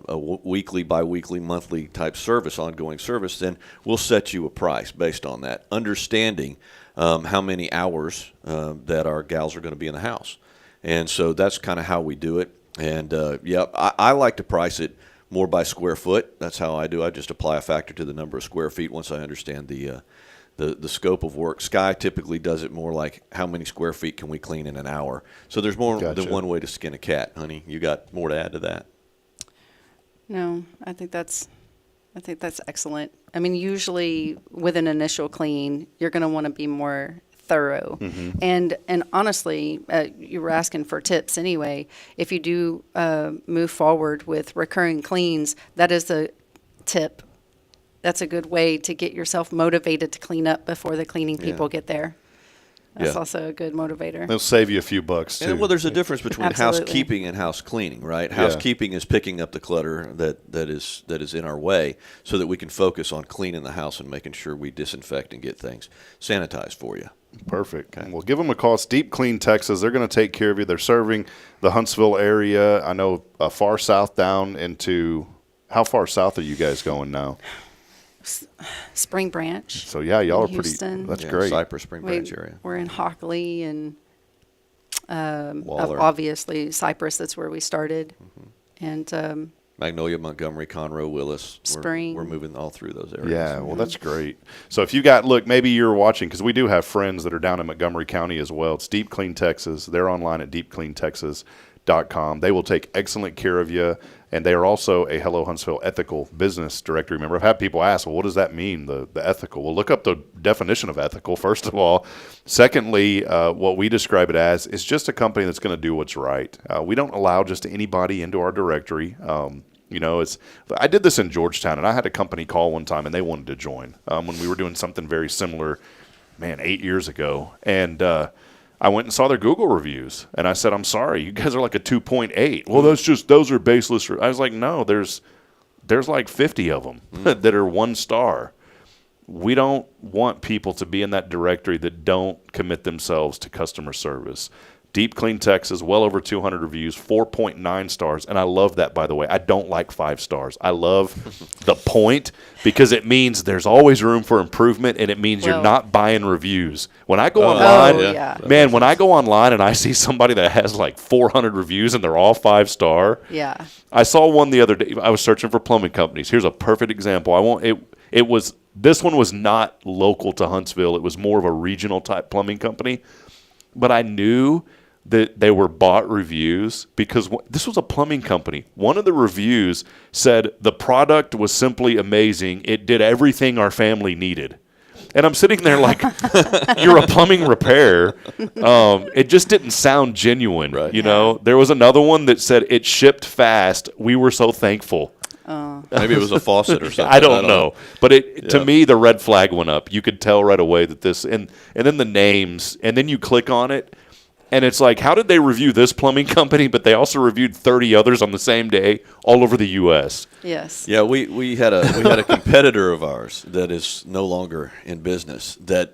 a weekly, bi-weekly, monthly type service, ongoing service, then we'll set you a price based on that, understanding how many hours that our gals are going to be in the house. And so that's kind of how we do it. And, I like to price it more by square foot. That's how I do. I just apply a factor to the number of square feet once I understand the the scope of work. Sky typically does it more like how many square feet can we clean in an hour. So there's more than one way to skin a cat, honey. You got more to add to that? No, I think that's excellent. I mean, usually with an initial clean, you're going to want to be more thorough. And honestly, you were asking for tips anyway. If you do move forward with recurring cleans, that is a tip. That's a good way to get yourself motivated to clean up before the cleaning people get there. That's also a good motivator. They'll save you a few bucks too. And, well, there's a difference between housekeeping and house cleaning, right? Housekeeping is picking up the clutter that is in our way, so that we can focus on cleaning the house and making sure we disinfect and get things sanitized for you. Perfect. Okay. Well, give them a call. It's Deep Clean Texas. They're going to take care of you. They're serving the Huntsville area. I know far south down into – how far south are you guys going now? Spring Branch. So, yeah, y'all are Houston. pretty – that's great. Cypress, Spring Branch area. We're in Hockley and Waller. Obviously Cypress. That's where we started. And Magnolia, Montgomery, Conroe, Willis. Spring. We're moving all through those areas. Yeah, well, that's great. So if you got, look, maybe you're watching, because we do have friends that are down in Montgomery County as well. It's Deep Clean Texas. They're online at deepcleantexas.com. They will take excellent care of you, and they are also a Hello Huntsville ethical business directory member. I've had people ask, well, what does that mean, the ethical? Well, look up the definition of ethical, first of all. Secondly, what we describe it as is just a company that's going to do what's right. We don't allow just anybody into our directory. You know, I did this in Georgetown, and I had a company call one time, and they wanted to join when we were doing something very similar, 8 years ago. And I went and saw their Google reviews, and I said, I'm sorry, you guys are like a 2.8. Well, those are baseless. I was like, no, there's like 50 of them that are 1 star. We don't want people to be in that directory that don't commit themselves to customer service. Deep Clean Texas, well over 200 reviews, 4.9 stars. And I love that, by the way. I don't like 5 stars. I love the point, because it means there's always room for improvement, and it means you're not buying reviews. When I go online, man, when I go online and I see somebody that has like 400 reviews and they're all 5-star. Yeah. I saw one the other day. I was searching for plumbing companies. Here's a perfect example. This one was not local to Huntsville. It was more of a regional type plumbing company. But I knew that they were bought reviews because this was a plumbing company. One of the reviews said the product was simply amazing. It did everything our family needed. And I'm sitting there like, you're a plumbing repair. It just didn't sound genuine, right. You know. There was another one that said it shipped fast. We were so thankful. Maybe it was a faucet or something. I don't know. But to me, the red flag went up. You could tell right away that this, and then the names, and then you click on it, and it's like, how did they review this plumbing company, but they also reviewed 30 others on the same day all over the U.S.? Yes. Yeah, we had a competitor of ours that is no longer in business that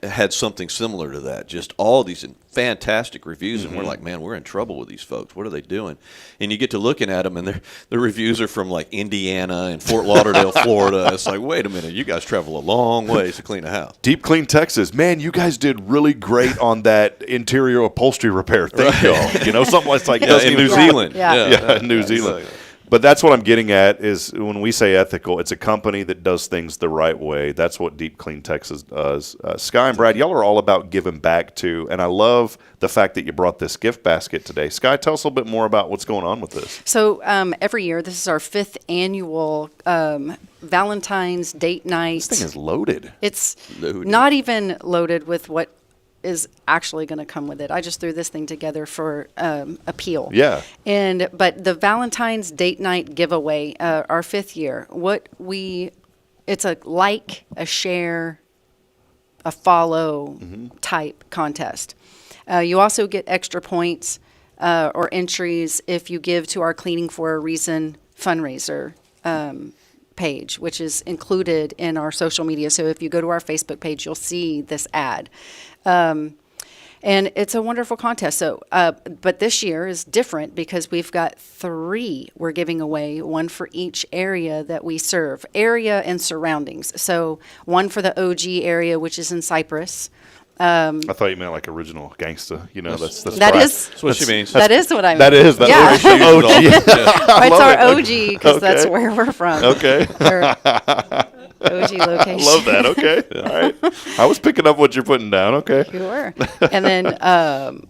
had something similar to that. Just all these fantastic reviews, and we're like, man, we're in trouble with these folks. What are they doing? And you get to looking at them, and the reviews are from like Indiana and Fort Lauderdale, Florida. It's like, wait a minute, you guys travel a long ways to clean a house. Deep Clean Texas, man, you guys did really great on that interior upholstery repair. Thank y'all. You know, something like in New Zealand. New Zealand. Exactly. But that's what I'm getting at is when we say ethical, it's a company that does things the right way. That's what Deep Clean Texas does. Sky and Brad, y'all are all about giving back too, and I love the fact that you brought this gift basket today. Sky, tell us a little bit more about what's going on with this. So every year, this is our 5th annual Valentine's date night. This thing is loaded. It's not even loaded with what is actually going to come with it. I just threw this thing together for appeal. Yeah. But the Valentine's date night giveaway, our 5th year, it's a like, a share, a follow type contest. You also get extra points or entries if you give to our Cleaning for a Reason fundraiser page, which is included in our social media. So if you go to our Facebook page, you'll see this ad. And it's a wonderful contest. So, but this year is different because we've got 3 we're giving away, 1 for each area that we serve, area and surroundings. So 1 for the OG area, which is in Cypress. I thought you meant like original gangsta. You know, that's that's what she means. That is what I mean. That is that OG. It's our OG because that's where we're from. Okay. OG location. Love that. Okay. All right. I was picking up what you're putting down. Okay. You were. And then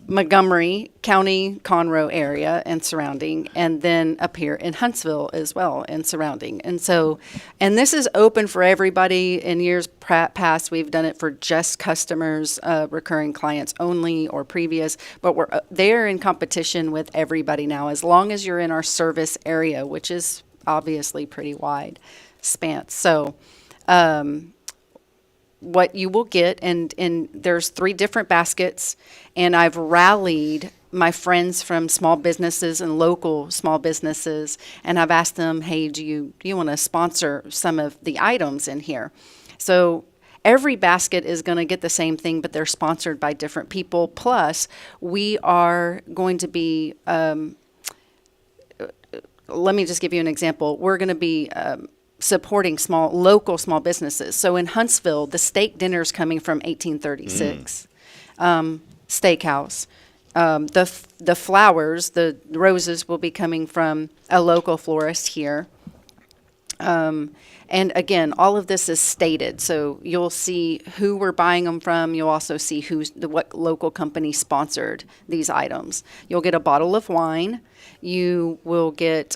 Montgomery County, Conroe area and surrounding, and then up here in Huntsville as well and surrounding. And so, and this is open for everybody. In years past, we've done it for just customers, recurring clients only or previous, but they're in competition with everybody now, as long as you're in our service area, which is obviously pretty wide span. So, what you will get, and there's 3 different baskets, and I've rallied my friends from small businesses and local small businesses, and I've asked them, hey, do you want to sponsor some of the items in here? So every basket is going to get the same thing, but they're sponsored by different people. Plus, we are going to be, let me just give you an example. We're going to be supporting local small businesses. So in Huntsville, the steak dinner's coming from 1836 Steakhouse. The flowers, the roses, will be coming from a local florist here. And again, all of this is stated, so you'll see who we're buying them from. You'll also see what local company sponsored these items. You'll get a bottle of wine. You will get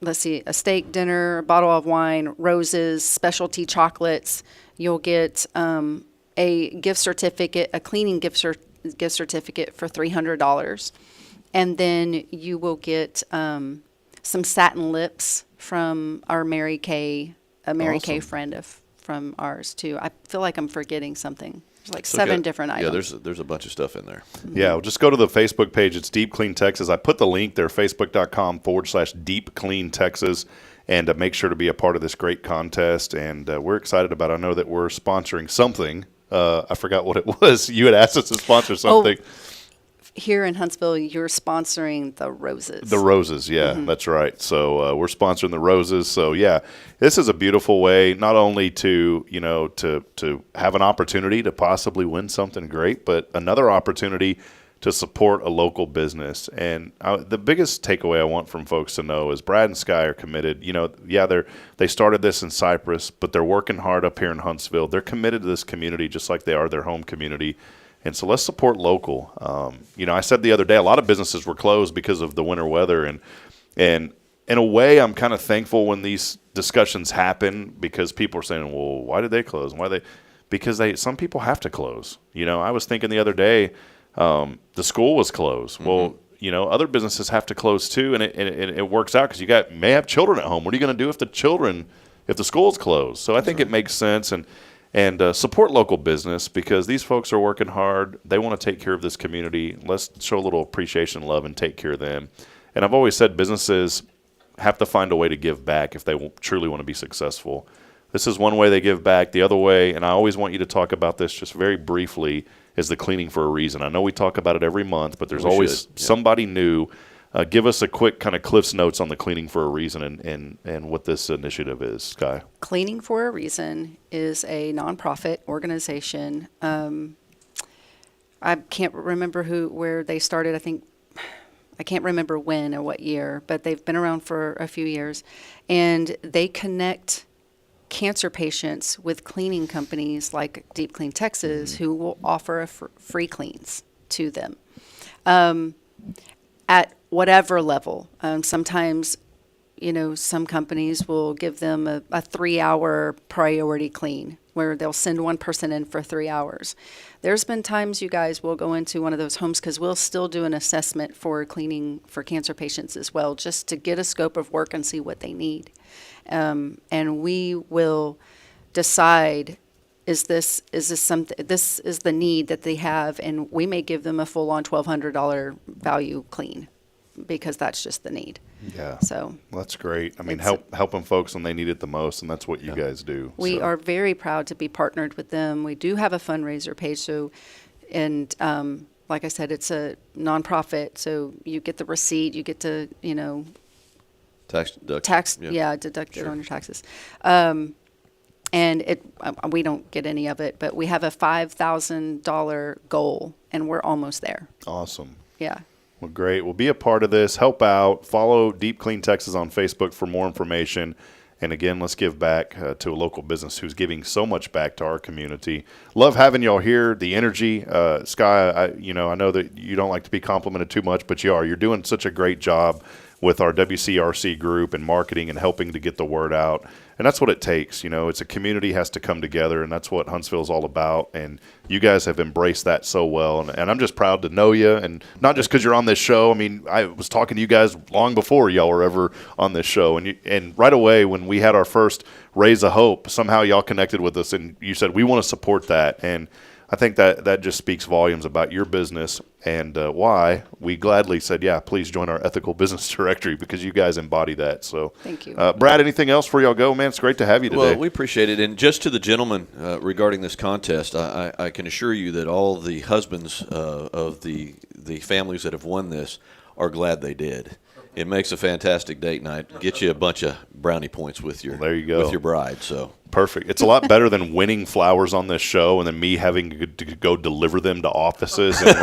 let's see, a steak dinner, a bottle of wine, roses, specialty chocolates. You'll get a gift certificate, a cleaning gift certificate for $300. And then you will get some satin lips from our Mary Kay, Kay friend from ours too. I feel like I'm forgetting something. There's like 7 different items. Yeah, there's a bunch of stuff in there. Yeah, well, just go to the Facebook page. It's Deep Clean Texas. I put the link there, facebook.com/Deep Clean Texas, and make sure to be a part of this great contest. And we're excited about it. I know that we're sponsoring something. I forgot what it was. You had asked us to sponsor something. Here in Huntsville, you're sponsoring the roses. The roses, yeah, that's right. So we're sponsoring the roses. So yeah, this is a beautiful way not only to to have an opportunity to possibly win something great, but another opportunity to support a local business. And the biggest takeaway I want from folks to know is Brad and Sky are committed. They started this in Cypress, but they're working hard up here in Huntsville. They're committed to this community just like they are their home community. And so let's support local. I said the other day, a lot of businesses were closed because of the winter weather. And in a way, I'm kind of thankful when these discussions happen, because people are saying, well, why did they close? Because some people have to close. I was thinking the other day, the school was closed. Well, other businesses have to close too. And it works out because you may have children at home. What are you going to do if the school's closed? So I think it makes sense. And support local business, because these folks are working hard. They want to take care of this community. Let's show a little appreciation, love, and take care of them. And I've always said businesses have to find a way to give back if they truly want to be successful. This is one way they give back. The other way, and I always want you to talk about this just very briefly, is the Cleaning for a Reason. I know we talk about it every month, but there's always somebody new. Give us a quick kind of Cliff's Notes on the Cleaning for a Reason and what this initiative is, Sky. Cleaning for a Reason is a nonprofit organization. I can't remember where they started. I can't remember when or what year, but they've been around for a few years. And they connect cancer patients with cleaning companies like Deep Clean Texas, who will offer free cleans to them. At whatever level. Sometimes, some companies will give them a 3-hour priority clean where they'll send one person in for 3 hours. There's been times you guys will go into one of those homes, because we'll still do an assessment for cleaning for cancer patients as well, just to get a scope of work and see what they need. And we will decide, is this something? This is the need that they have, and we may give them a full-on $1,200 value clean, because that's just the need. Yeah. So that's great. I mean, helping folks when they need it the most, and that's what you guys do. We are very proud to be partnered with them. We do have a fundraiser page, like I said, it's a nonprofit, so you get the receipt, you get to tax deduct. Deduct it on your taxes. And we don't get any of it, but we have a $5,000 goal, and we're almost there. Awesome. Yeah. Well, great. Well, be a part of this. Help out. Follow Deep Clean Texas on Facebook for more information. And again, let's give back to a local business who's giving so much back to our community. Love having y'all here. The energy, Sky. I know that you don't like to be complimented too much, but you are. You're doing such a great job with our WCRC group and marketing and helping to get the word out. And that's what it takes. It's a community has to come together, and that's what Huntsville is all about. And you guys have embraced that so well. And I'm just proud to know you, and not just because you're on this show. I mean, I was talking to you guys long before y'all were ever on this show. And right away when we had our first Raise a Hope, somehow y'all connected with us, and you said, we want to support that. And I think that just speaks volumes about your business and why we gladly said, yeah, please join our ethical business directory, because you guys embody that. So, thank you. Brad, anything else before y'all go? Man, it's great to have you today. Well, we appreciate it. And just to the gentleman regarding this contest, I can assure you that all the husbands of the families that have won this are glad they did. It makes a fantastic date night. Get you a bunch of brownie points with your there you go. With your bride. So perfect. It's a lot better than winning flowers on this show and then me having to go deliver them to offices. And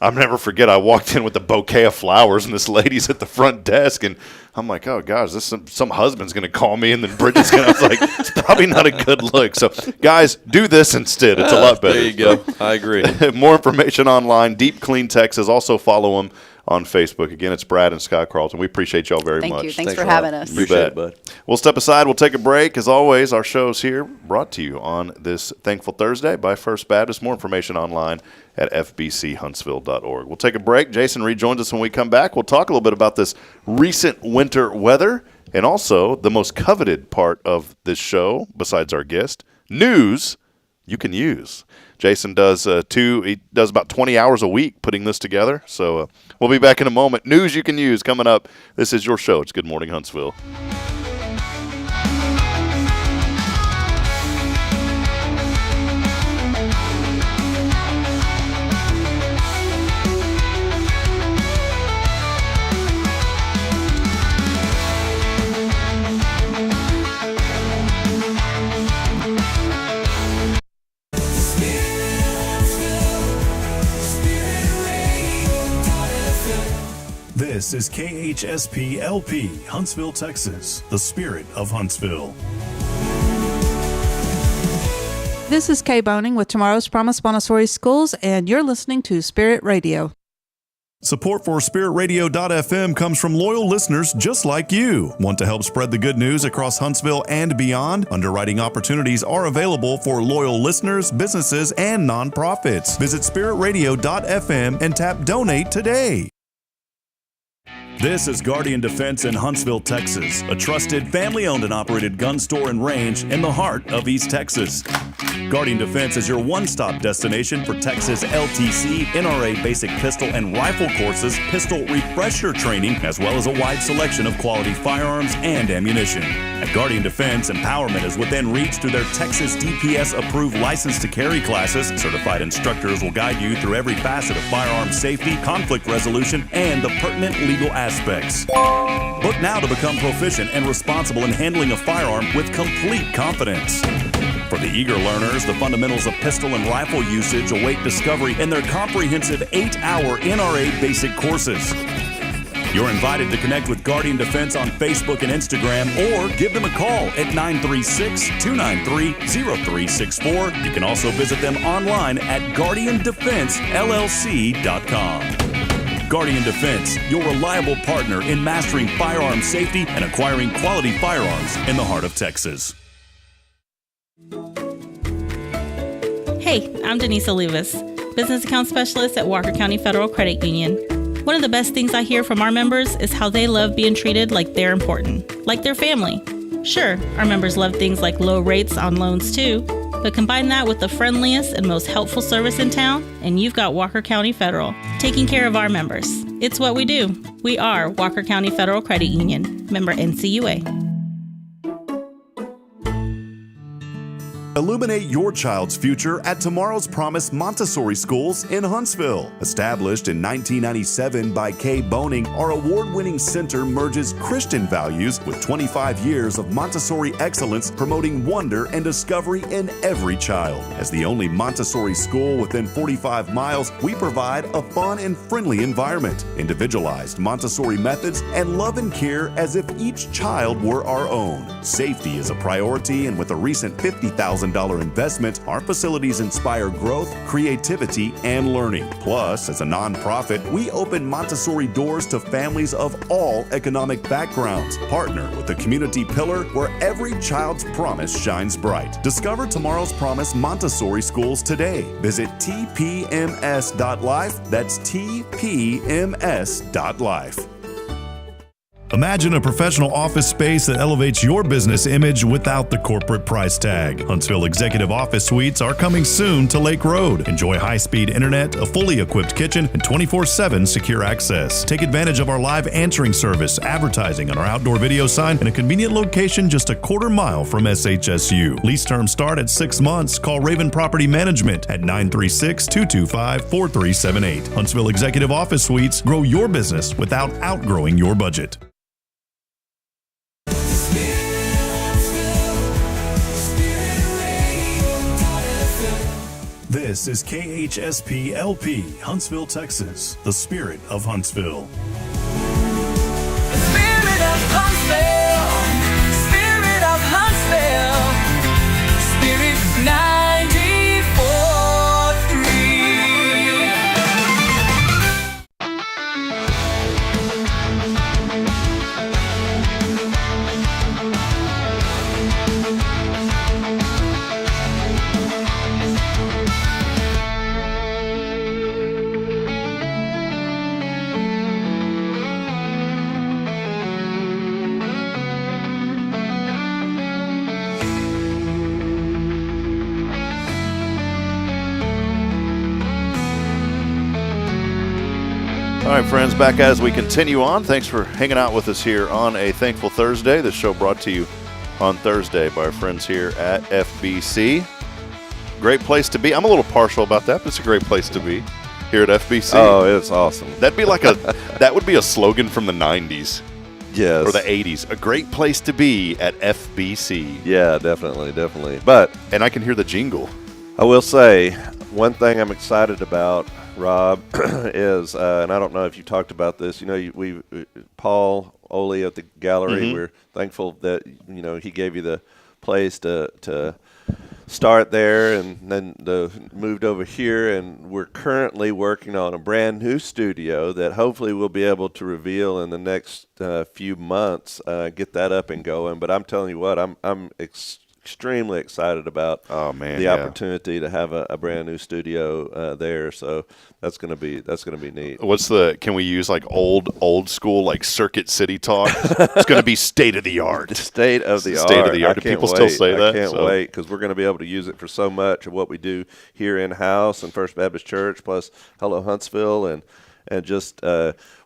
I'll never forget, I walked in with a bouquet of flowers, and this lady's at the front desk, and I'm like, oh gosh, this some husband's going to call me, and then Bridget's going to. I was like, it's probably not a good look. So guys, do this instead. It's a lot better. There you go. I agree. More information online. Deep Clean Texas. Also follow them on Facebook. Again, it's Brad and Scott Carlton. We appreciate y'all very much. Thank you. Thanks for having us. Appreciate it, bud. We'll step aside. We'll take a break. As always, our show's here brought to you on this Thankful Thursday by First Baptist. More information online at fbchuntsville.org. We'll take a break. Jason rejoins us when we come back. We'll talk a little bit about this recent winter weather and also the most coveted part of this show, besides our guest, news you can use. Jason does he does about 20 hours a week putting this together. So we'll be back in a moment. News you can use coming up. This is your show. It's Good Morning Huntsville. This is KHSP LP, Huntsville, Texas, the spirit of Huntsville. This is Kay Boning with Tomorrow's Promise Montessori Schools, and you're listening to Spirit Radio. Support for SpiritRadio.fm comes from loyal listeners just like you. Want to help spread the good news across Huntsville and beyond? Underwriting opportunities are available for loyal listeners, businesses, and nonprofits. Visit SpiritRadio.fm and tap Donate today. This is Guardian Defense in Huntsville, Texas, a trusted family-owned and operated gun store and range in the heart of East Texas. Guardian Defense is your one-stop destination for Texas LTC, NRA basic pistol and rifle courses, pistol refresher training, as well as a wide selection of quality firearms and ammunition. At Guardian Defense, empowerment is within reach through their Texas DPS-approved license to carry classes. Certified instructors will guide you through every facet of firearm safety, conflict resolution, and the pertinent legal aspects. Book now to become proficient and responsible in handling a firearm with complete confidence. For the eager learners, the fundamentals of pistol and rifle usage await discovery in their comprehensive 8-hour NRA basic courses. You're invited to connect with Guardian Defense on Facebook and Instagram, or give them a call at 936-293-0364. You can also visit them online at guardiandefensellc.com. Guardian Defense, your reliable partner in mastering firearm safety and acquiring quality firearms in the heart of Texas. Hey, I'm Denise Olivas, Business Account Specialist at Walker County Federal Credit Union. One of the best things I hear from our members is how they love being treated like they're important, like their family. Sure, our members love things like low rates on loans too, but combine that with the friendliest and most helpful service in town, and you've got Walker County Federal, taking care of our members. It's what we do. We are Walker County Federal Credit Union, member NCUA. Illuminate your child's future at Tomorrow's Promise Montessori Schools in Huntsville. Established in 1997 by Kay Boning, our award-winning center merges Christian values with 25 years of Montessori excellence, promoting wonder and discovery in every child. As the only Montessori school within 45 miles, we provide a fun and friendly environment, individualized Montessori methods, and love and care as if each child were our own. Safety is a priority, and with a recent $50,000 investment, our facilities inspire growth, creativity, and learning. Plus, as a nonprofit, we open Montessori doors to families of all economic backgrounds. Partner with the community pillar where every child's promise shines bright. Discover Tomorrow's Promise Montessori Schools today. Visit tpms.life. That's tpms.life. Imagine a professional office space that elevates your business image without the corporate price tag. Huntsville Executive Office Suites are coming soon to Lake Road. Enjoy high-speed internet, a fully equipped kitchen, and 24/7 secure access. Take advantage of our live answering service, advertising on our outdoor video sign, and a convenient location just a quarter mile from SHSU. Lease terms start at 6 months. Call Raven Property Management at 936-225-4378. Huntsville Executive Office Suites. Grow your business without outgrowing your budget. This is KHSP LP, Huntsville, Texas, the spirit of Huntsville. Spirit of Huntsville, Spirit of Huntsville, Spirit 94.3. All right, friends, back as we continue on. Thanks for hanging out with us here on a Thankful Thursday. This show brought to you on Thursday by our friends here at FBC. Great place to be. I'm a little partial about that, but it's a great place to be here at FBC. Oh, it's awesome. That'd be like that would be a slogan from the 90s. Yes. Or the 80s. A great place to be at FBC. Yeah, definitely. And I can hear the jingle. I will say, one thing I'm excited about, Rob, is, and I don't know if you talked about this, Paul Oley at the gallery, we're thankful that, he gave you the place to start there, and then moved over here, and we're currently working on a brand new studio that hopefully we'll be able to reveal in the next few months, get that up and going. But I'm telling you what, I'm extremely excited about the opportunity to have a brand new studio there. So that's gonna be neat. Can we use like old school like Circuit City talk? It's gonna be state of the art. State of the art. Do people still say that? I can't wait, because we're gonna be able to use it for so much of what we do here in house and First Baptist Church, plus Hello Huntsville, and just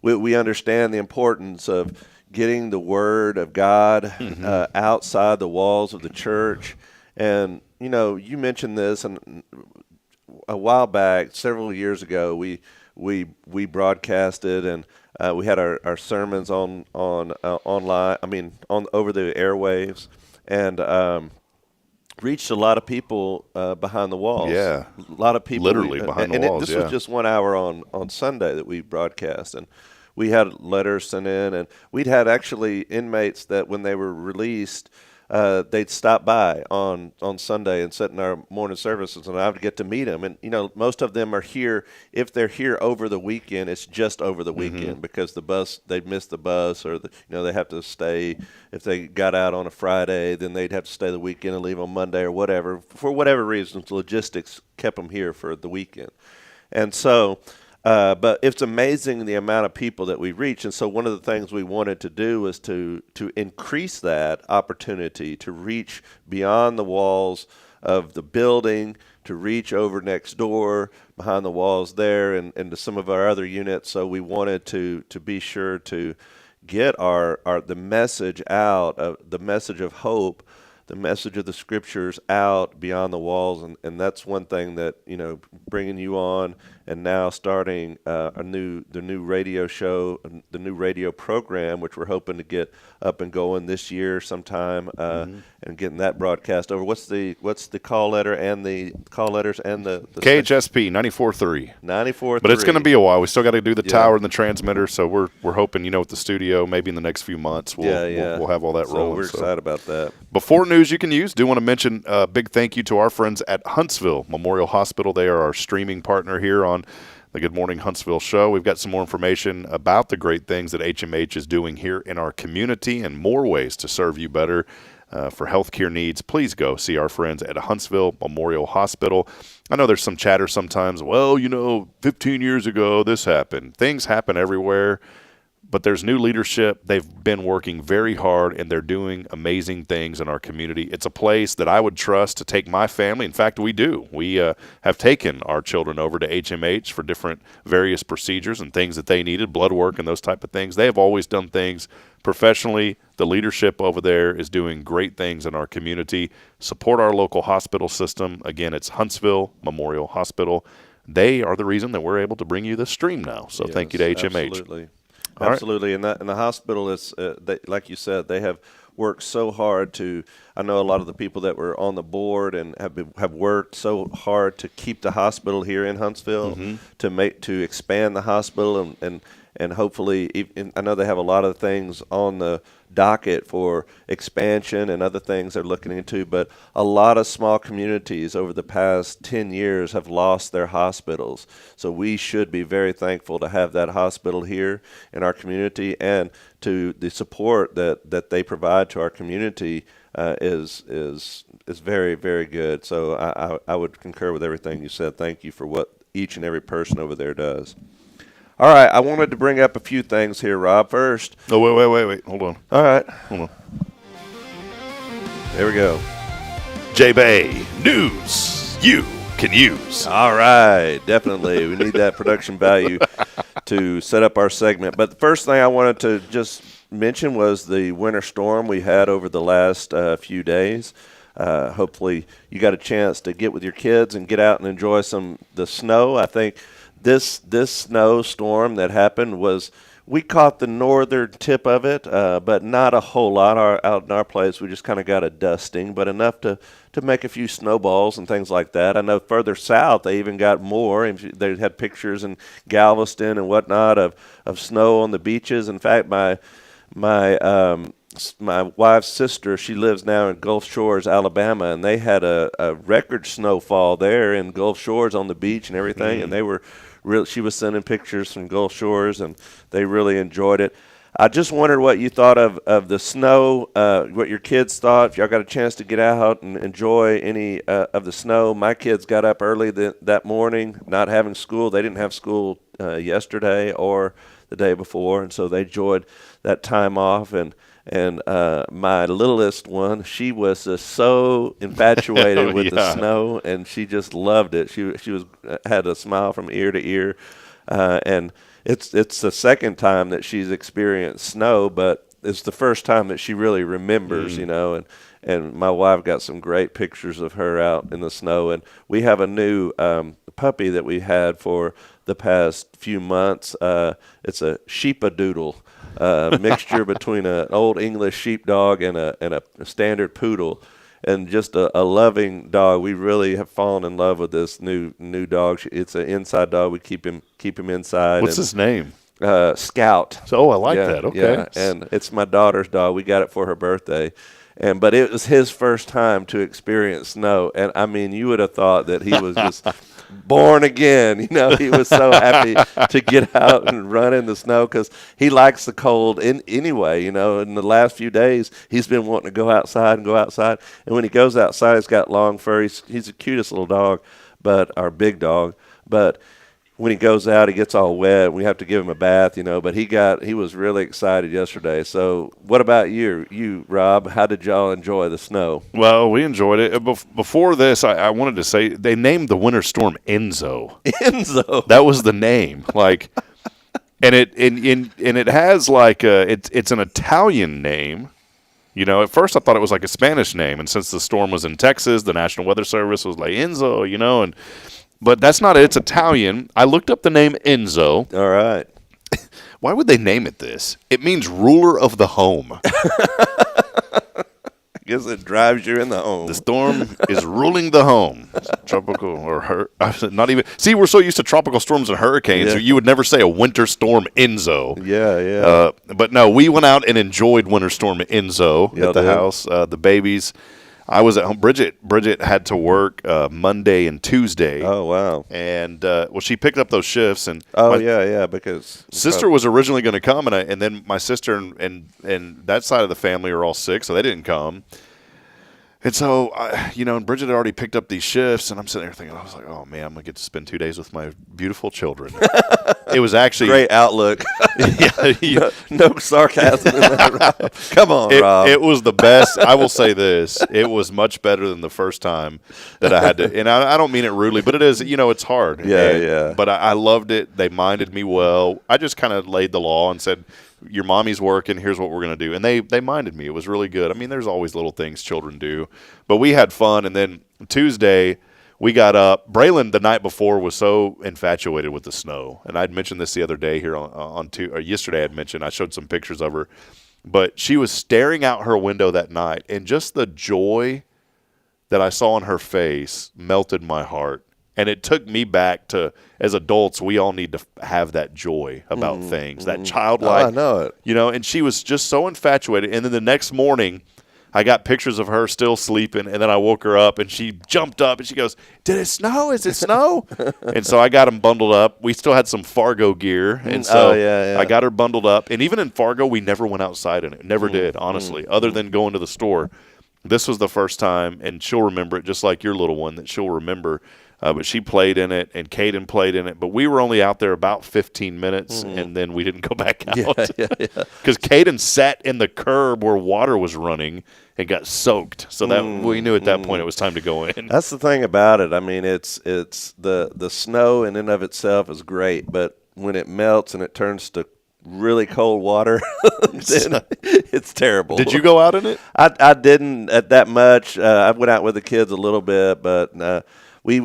we understand the importance of getting the Word of God outside the walls of the church. And, you mentioned this, and a while back, several years ago, we broadcasted, and we had our sermons on online, over the airwaves, and reached a lot of people behind the walls. Yeah. A lot of people. Literally behind the walls, this was just 1 hour on Sunday that we broadcast, and we had letters sent in, and we'd had actually inmates that when they were released, they'd stop by on Sunday and sit in our morning services, and I would get to meet them. And, most of them are here. If they're here over the weekend, it's just over the weekend because they'd missed the bus, or, they have to stay. If they got out on a Friday, then they'd have to stay the weekend and leave on Monday or whatever. For whatever reasons, logistics kept them here for the weekend. And so... but it's amazing the amount of people that we reach. And so one of the things we wanted to do was to increase that opportunity to reach beyond the walls of the building, to reach over next door, behind the walls there, and to some of our other units. So we wanted to be sure to get the message out, the message of hope, the message of the scriptures out beyond the walls, and that's one thing that, bringing you on and now starting the new radio show, the new radio program, which we're hoping to get up and going this year sometime, and getting that broadcast over. What's the call letter and the call letters and the KHSP 94.3. 94.3. But it's going to be a while. We still got to do the tower and the transmitter, so we're hoping, with the studio, maybe in the next few months we'll have all that rolling. We're excited about that. Before news you can use, do want to mention a big thank you to our friends at Huntsville Memorial Hospital. They are our streaming partner here on the Good Morning Huntsville show. We've got some more information about the great things that HMH is doing here in our community and more ways to serve you better for healthcare needs. Please go see our friends at Huntsville Memorial Hospital. I know there's some chatter sometimes, 15 years ago this happened. Things happen everywhere. But there's new leadership. They've been working very hard, and they're doing amazing things in our community. It's a place that I would trust to take my family. In fact, we do. We have taken our children over to HMH for different various procedures and things that they needed, blood work and those type of things. They have always done things professionally. The leadership over there is doing great things in our community. Support our local hospital system. Again, it's Huntsville Memorial Hospital. They are the reason that we're able to bring you this stream now. So thank you to HMH. Absolutely. Absolutely, and the hospital is, like you said, they have worked so hard to. I know a lot of the people that were on the board and have worked so hard to keep the hospital here in Huntsville, to expand the hospital and hopefully, I know they have a lot of things on the docket for expansion and other things they're looking into, but a lot of small communities over the past 10 years have lost their hospitals. So we should be very thankful to have that hospital here in our community, and to the support that they provide to our community is very, very good. So I would concur with everything you said. Thank you for what each and every person over there does. All right, I wanted to bring up a few things here, Rob. First. Oh, wait. Hold on. All right. Hold on. There we go. J-Bay News you can use. All right, definitely. We need that production value to set up our segment. But the first thing I wanted to just mention was the winter storm we had over the last few days. Hopefully you got a chance to get with your kids and get out and enjoy the snow. I think this snowstorm that happened we caught the northern tip of it, but not a whole lot. Out in our place, we just kind of got a dusting, but enough to make a few snowballs and things like that. I know further south they even got more. They had pictures in Galveston and whatnot of snow on the beaches. In fact, my wife's sister, she lives now in Gulf Shores, Alabama, and they had a record snowfall there in Gulf Shores on the beach and everything, and they were she was sending pictures from Gulf Shores, and they really enjoyed it. I just wondered what you thought of the snow, what your kids thought, if y'all got a chance to get out and enjoy any of the snow. My kids got up early that morning, not having school. They didn't have school yesterday or the day before, and so they enjoyed that time off. And my littlest one, she was just so infatuated with the snow, and she just loved it. She had a smile from ear to ear, and it's the second time that she's experienced snow, but it's the first time that she really remembers, and my wife got some great pictures of her out in the snow. And we have a new puppy that we had for the past few months. It's a sheepadoodle. Mixture between an old English sheepdog and a standard poodle, and just a loving dog. We really have fallen in love with this new dog. It's an inside dog. We keep him inside. What's his name? Scout. Oh, I like that. Okay. Yeah, and it's my daughter's dog. We got it for her birthday. But it was his first time to experience snow. And, I mean, you would have thought that he was just born again. He was so happy to get out and run in the snow because he likes the cold anyway. In the last few days, he's been wanting to go outside. And when he goes outside, he's got long fur. He's the cutest little dog, our big dog. But when he goes out, he gets all wet. We have to give him a bath, but he was really excited yesterday. So what about you, Rob? How did y'all enjoy the snow? Well, we enjoyed it. Before this, I wanted to say they named the winter storm Enzo. Enzo. That was the name. And it has it's an Italian name, You know, at first I thought it was like a Spanish name, and since the storm was in Texas, the National Weather Service was like Enzo, you know, but that's not it. It's Italian. I looked up the name Enzo. All right. Why would they name it this? It means ruler of the home. I guess it drives you in the home. The storm is ruling the home. Tropical or not even. See, we're so used to tropical storms and hurricanes. Yeah. You would never say a winter storm Enzo. Yeah. But no, we went out and enjoyed winter storm Enzo at the house. The babies. I was at home. Bridget had to work Monday and Tuesday. Oh, wow. And she picked up those shifts. And because sister was originally going to come, and then my sister and that side of the family are all sick, so they didn't come. And so, and Bridget had already picked up these shifts, and I'm sitting there thinking, I was like, oh, man, I'm going to get to spend 2 days with my beautiful children. It was actually... Great outlook. No sarcasm in that, Rob. Come on, Rob. It was the best. I will say this. It was much better than the first time that I had to... And I don't mean it rudely, but it is, it's hard. Yeah. But I loved it. They minded me well. I just kind of laid the law and said... Your mommy's working, here's what we're going to do. And they minded me. It was really good. I mean, there's always little things children do. But we had fun. And then Tuesday, we got up. Braylon, the night before, was so infatuated with the snow. And I'd mentioned this the other day here or yesterday I'd mentioned. I showed some pictures of her. But she was staring out her window that night. And just the joy that I saw on her face melted my heart. And it took me back to, as adults, we all need to have that joy about things, that childlike. I know it. And she was just so infatuated. And then the next morning, I got pictures of her still sleeping, and then I woke her up, and she jumped up, and she goes, "Did it snow? Is it snow?" And so I got them bundled up. We still had some Fargo gear, and so I got her bundled up. And even in Fargo, we never went outside in it. Never did, honestly, other than going to the store. This was the first time, and she'll remember it just like your little one that she'll remember. But she played in it, and Caden played in it. But we were only out there about 15 minutes, and then we didn't go back out. Because Caden sat in the curb where water was running and got soaked. So that we knew at that point it was time to go in. That's the thing about it. I mean, it's the snow in and of itself is great, but when it melts and it turns to really cold water, then it's terrible. Did you go out in it? I didn't at that much. I went out with the kids a little bit, but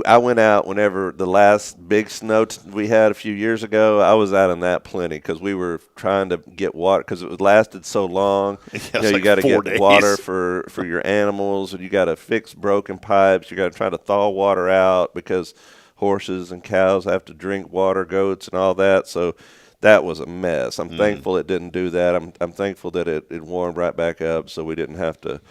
I went out whenever the last big snow we had a few years ago. I was out in that plenty because we were trying to get water because it lasted so long. You got to get water for your animals, and you got to fix broken pipes. You got to try to thaw water out because horses and cows have to drink water, goats and all that. So that was a mess. I'm thankful it didn't do that. I'm thankful that it warmed right back up so we didn't have to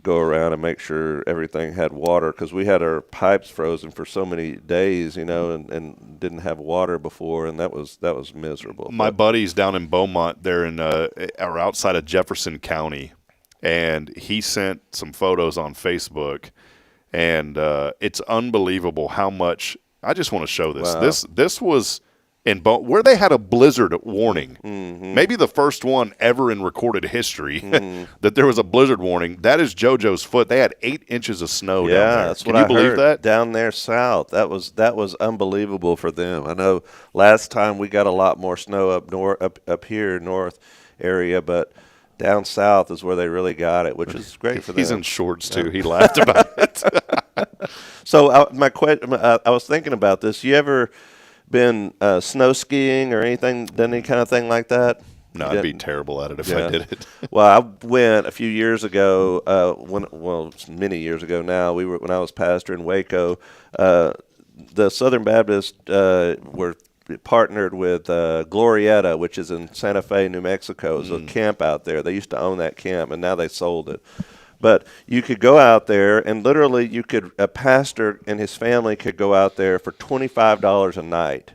go around and make sure everything had water because we had our pipes frozen for so many days, and didn't have water before, and that was miserable. My buddies down in Beaumont, they're are outside of Jefferson County, and he sent some photos on Facebook, and it's unbelievable how much. I just want to show this. Wow. This was in where they had a blizzard warning, maybe the first one ever in recorded history that there was a blizzard warning. That is JoJo's foot. They had 8 inches of snow down there. That's what I believe that down there south. That was unbelievable for them. I know last time we got a lot more snow up here north area, but down south is where they really got it, which is great for them. He's in shorts too. He laughed about it. So I was thinking about this. You ever been snow skiing or anything, done any kind of thing like that? No, I'd be terrible at it if I did it. Well, I went a few years ago, many years ago now. When I was pastor in Waco, the Southern Baptists were partnered with Glorieta, which is in Santa Fe, New Mexico. It's a camp out there. They used to own that camp, and now they sold it. But you could go out there, and literally a pastor and his family could go out there for $25 a night.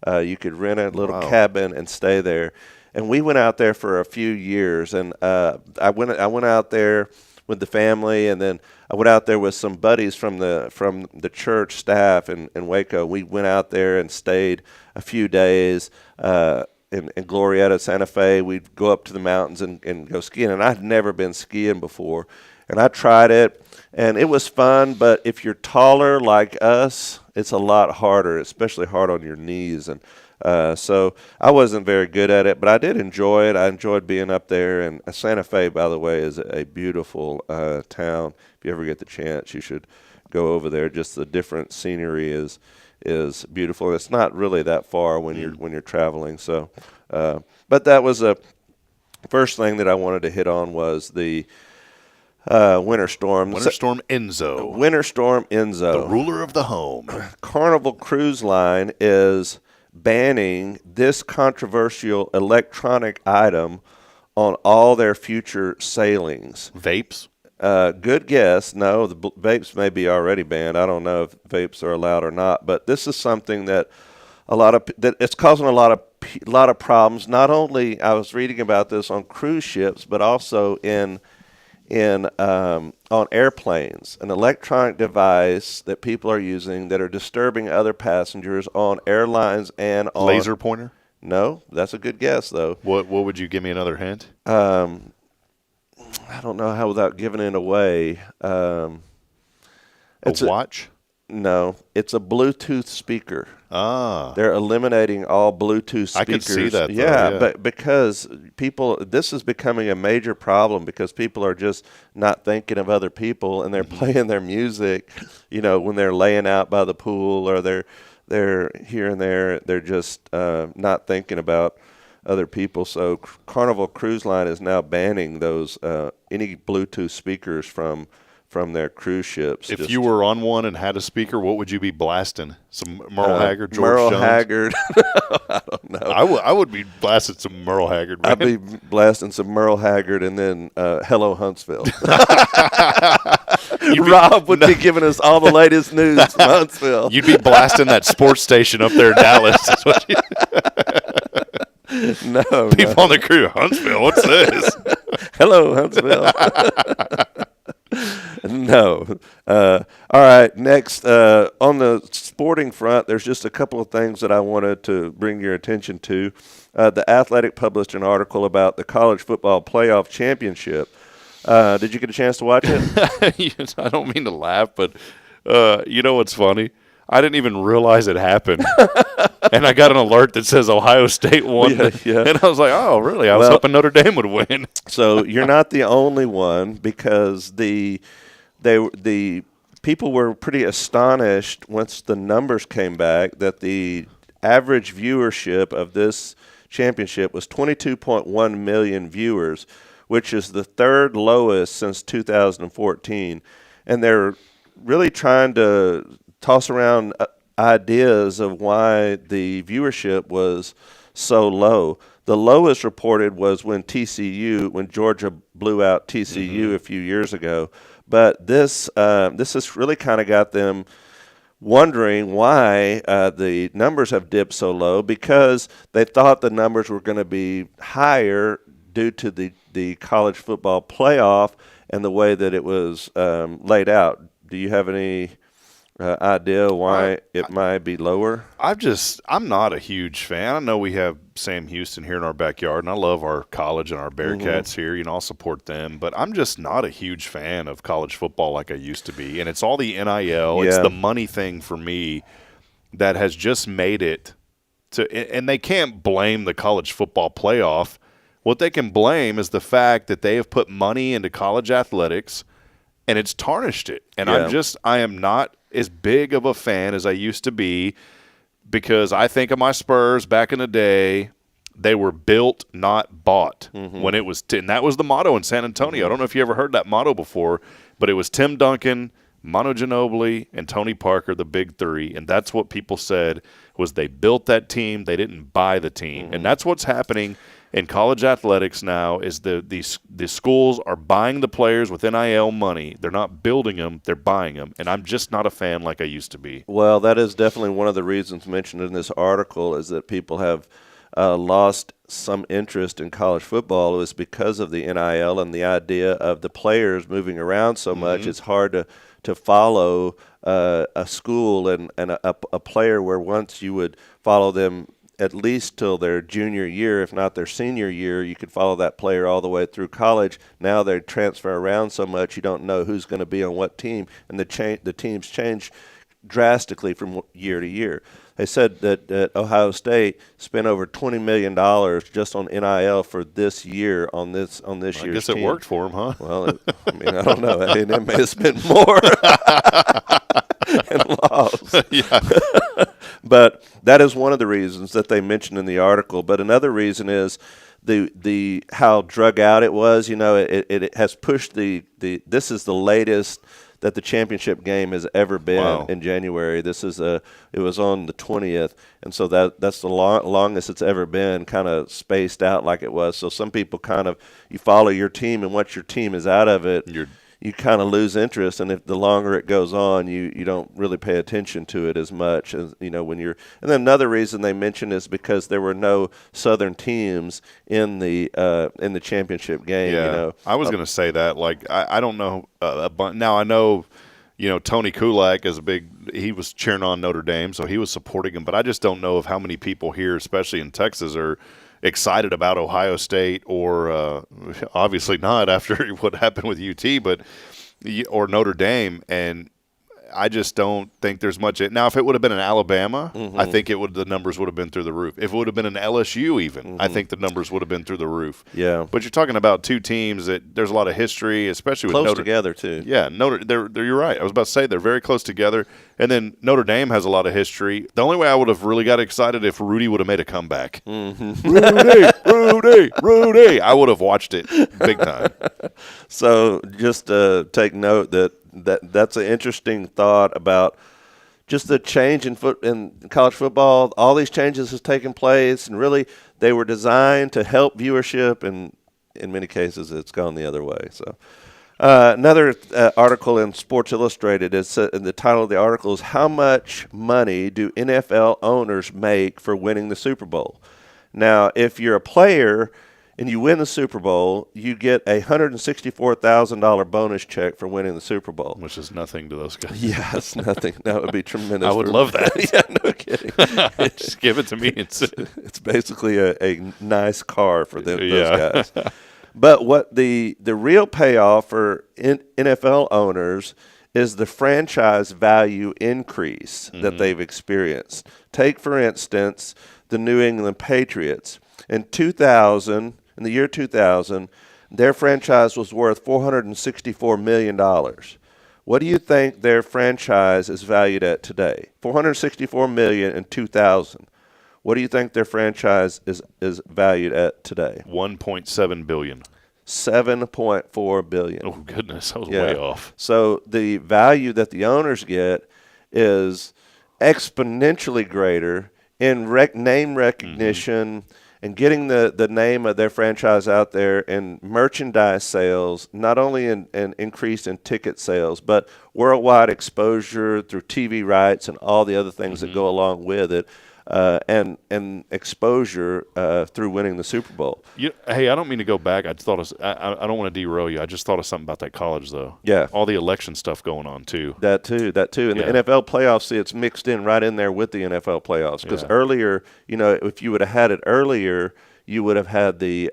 You could rent a little cabin and stay there. And we went out there for a few years, and I went out there with the family, and then I went out there with some buddies from the church staff in Waco. We went out there and stayed a few days in Glorieta, Santa Fe. We'd go up to the mountains and go skiing, and I'd never been skiing before. And I tried it, and it was fun, but if you're taller like us, it's a lot harder, especially hard on your knees. And So I wasn't very good at it, but I did enjoy it. I enjoyed being up there. And Santa Fe, by the way, is a beautiful town. If you ever get the chance, you should go over there. Just the different scenery is beautiful. It's not really that far when you're traveling. So, but that was a first thing that I wanted to hit on was the winter storm. Winter Storm Enzo. Winter Storm Enzo. The ruler of the home. Carnival Cruise Line is banning this controversial electronic item on all their future sailings. Vapes? Good guess. No, the vapes may be already banned. I don't know if vapes are allowed or not, but this is something that it's causing a lot of problems. Not only I was reading about this on cruise ships, but also on airplanes, an electronic device that people are using that are disturbing other passengers on airlines and on laser pointer. No, that's a good guess though. What would you give me another hint? I don't know how without giving it away. It's a watch? No, it's a Bluetooth speaker. Ah. They're eliminating all Bluetooth speakers. I could see that, though, yeah, but because this is becoming a major problem because people are just not thinking of other people and they're playing their music, when they're laying out by the pool or they're here and there, they're just not thinking about other people. So Carnival Cruise Line is now banning those any Bluetooth speakers from their cruise ships. If you were on one and had a speaker, what would you be blasting? Some Merle Haggard, George Merle Jones? Haggard. I don't know. I would be blasting some Merle Haggard. Man. I'd be blasting some Merle Haggard and then Hello Huntsville. Rob would be giving us all the latest news from Huntsville. You'd be blasting that sports station up there in Dallas. That's what No. People on the crew, Huntsville, what's this? Hello, Huntsville. No. All right. Next, on the sporting front, there's just a couple of things that I wanted to bring your attention to. The Athletic published an article about the college football playoff championship. Did you get a chance to watch it? I don't mean to laugh, but you know what's funny? I didn't even realize it happened. And I got an alert that says Ohio State won. Yeah. And I was like, oh, really? I was hoping Notre Dame would win. So you're not the only one because the people were pretty astonished once the numbers came back that the average viewership of this championship was 22.1 million viewers, which is the third lowest since 2014. And they're really trying to toss around ideas of why the viewership was so low. The lowest reported was when Georgia blew out TCU a few years ago. But this has really kind of got them wondering why the numbers have dipped so low, because they thought the numbers were going to be higher due to the college football playoff and the way that it was laid out. Do you have any idea why it might be lower? I'm not a huge fan. I know we have Sam Houston here in our backyard, and I love our college and our Bearcats here. I'll support them, but I'm just not a huge fan of college football like I used to be. And it's all the NIL. It's the money thing for me that has just made it to – and they can't blame the college football playoff. What they can blame is the fact that they have put money into college athletics, and it's tarnished it. And I am not as big of a fan as I used to be, because I think of my Spurs back in the day. They were built, not bought. When it was, and that was the motto in San Antonio. I don't know if you ever heard that motto before, but it was Tim Duncan, Manu Ginobili, and Tony Parker, the big three. And that's what people said was they built that team. They didn't buy the team. And that's what's happening in college athletics now is the schools are buying the players with NIL money. They're not building them, they're buying them. And I'm just not a fan like I used to be. Well, that is definitely one of the reasons mentioned in this article is that people have lost some interest in college football is because of the NIL and the idea of the players moving around so much. It's hard to follow a school and a player where once you would follow them at least till their junior year, if not their senior year, you could follow that player all the way through college. Now they transfer around so much you don't know who's going to be on what team, and the teams change drastically from year to year. They said that Ohio State spent over $20 million just on NIL for this year on this year's team. I guess it worked for them, huh? Well, I don't know. A&M may have spent more and lost. Yeah. But that is one of the reasons that they mentioned in the article. But another reason is the how drug out it was. It has pushed this is the latest that the championship game has ever been in January. It was on the 20th, and so that's the longest it's ever been, kind of spaced out like it was. So some people you follow your team, and once your team is out of it, you kind of lose interest, and if the longer it goes on, you don't really pay attention to it as much as when you're. And then another reason they mentioned is because there were no Southern teams in the championship game. Yeah, I was going to say that. I don't know now. I know, Tony Kulak is he was cheering on Notre Dame, so he was supporting him. But I just don't know of how many people here, especially in Texas, are excited about Ohio State, or obviously not after what happened with UT, or Notre Dame. And I just don't think there's much. Now, if it would have been in Alabama, I think the numbers would have been through the roof. If it would have been in LSU even, I think the numbers would have been through the roof. Yeah. But you're talking about two teams that there's a lot of history, especially with close together too. Yeah, you're right. I was about to say they're very close together. And then Notre Dame has a lot of history. The only way I would have really got excited if Rudy would have made a comeback. Rudy. I would have watched it big time. So just take note that's an interesting thought about just the change in college football. All these changes has taken place, and really they were designed to help viewership, and in many cases it's gone the other way. So another article in Sports Illustrated, the title of the article is "How much money do NFL owners make for winning the Super Bowl?" Now, if you're a player and you win the Super Bowl, you get a $164,000 bonus check for winning the Super Bowl. Which is nothing to those guys. Yeah, it's nothing. That would be tremendous. I would love that. Yeah, no kidding. Just give it to me. It's basically a nice car for those guys. But what the real payoff for NFL owners is the franchise value increase that they've experienced. Take, for instance, the New England Patriots. In the year 2000, their franchise was worth $464 million. What do you think their franchise is valued at today? $464 million in 2000. What do you think their franchise is valued at today? $1.7 billion. $7.4 billion. Oh, goodness. I was way off. So the value that the owners get is exponentially greater in name recognition and getting the name of their franchise out there, and merchandise sales, not only in increase in ticket sales, but worldwide exposure through TV rights and all the other things that go along with it, and exposure through winning the Super Bowl. Hey, I don't mean to go back. I don't want to derail you. I just thought of something about that college, though. Yeah. All the election stuff going on, too. That too. And the NFL playoffs, see, it's mixed in right in there with the NFL playoffs. Because earlier, if you would have had it earlier, you would have had the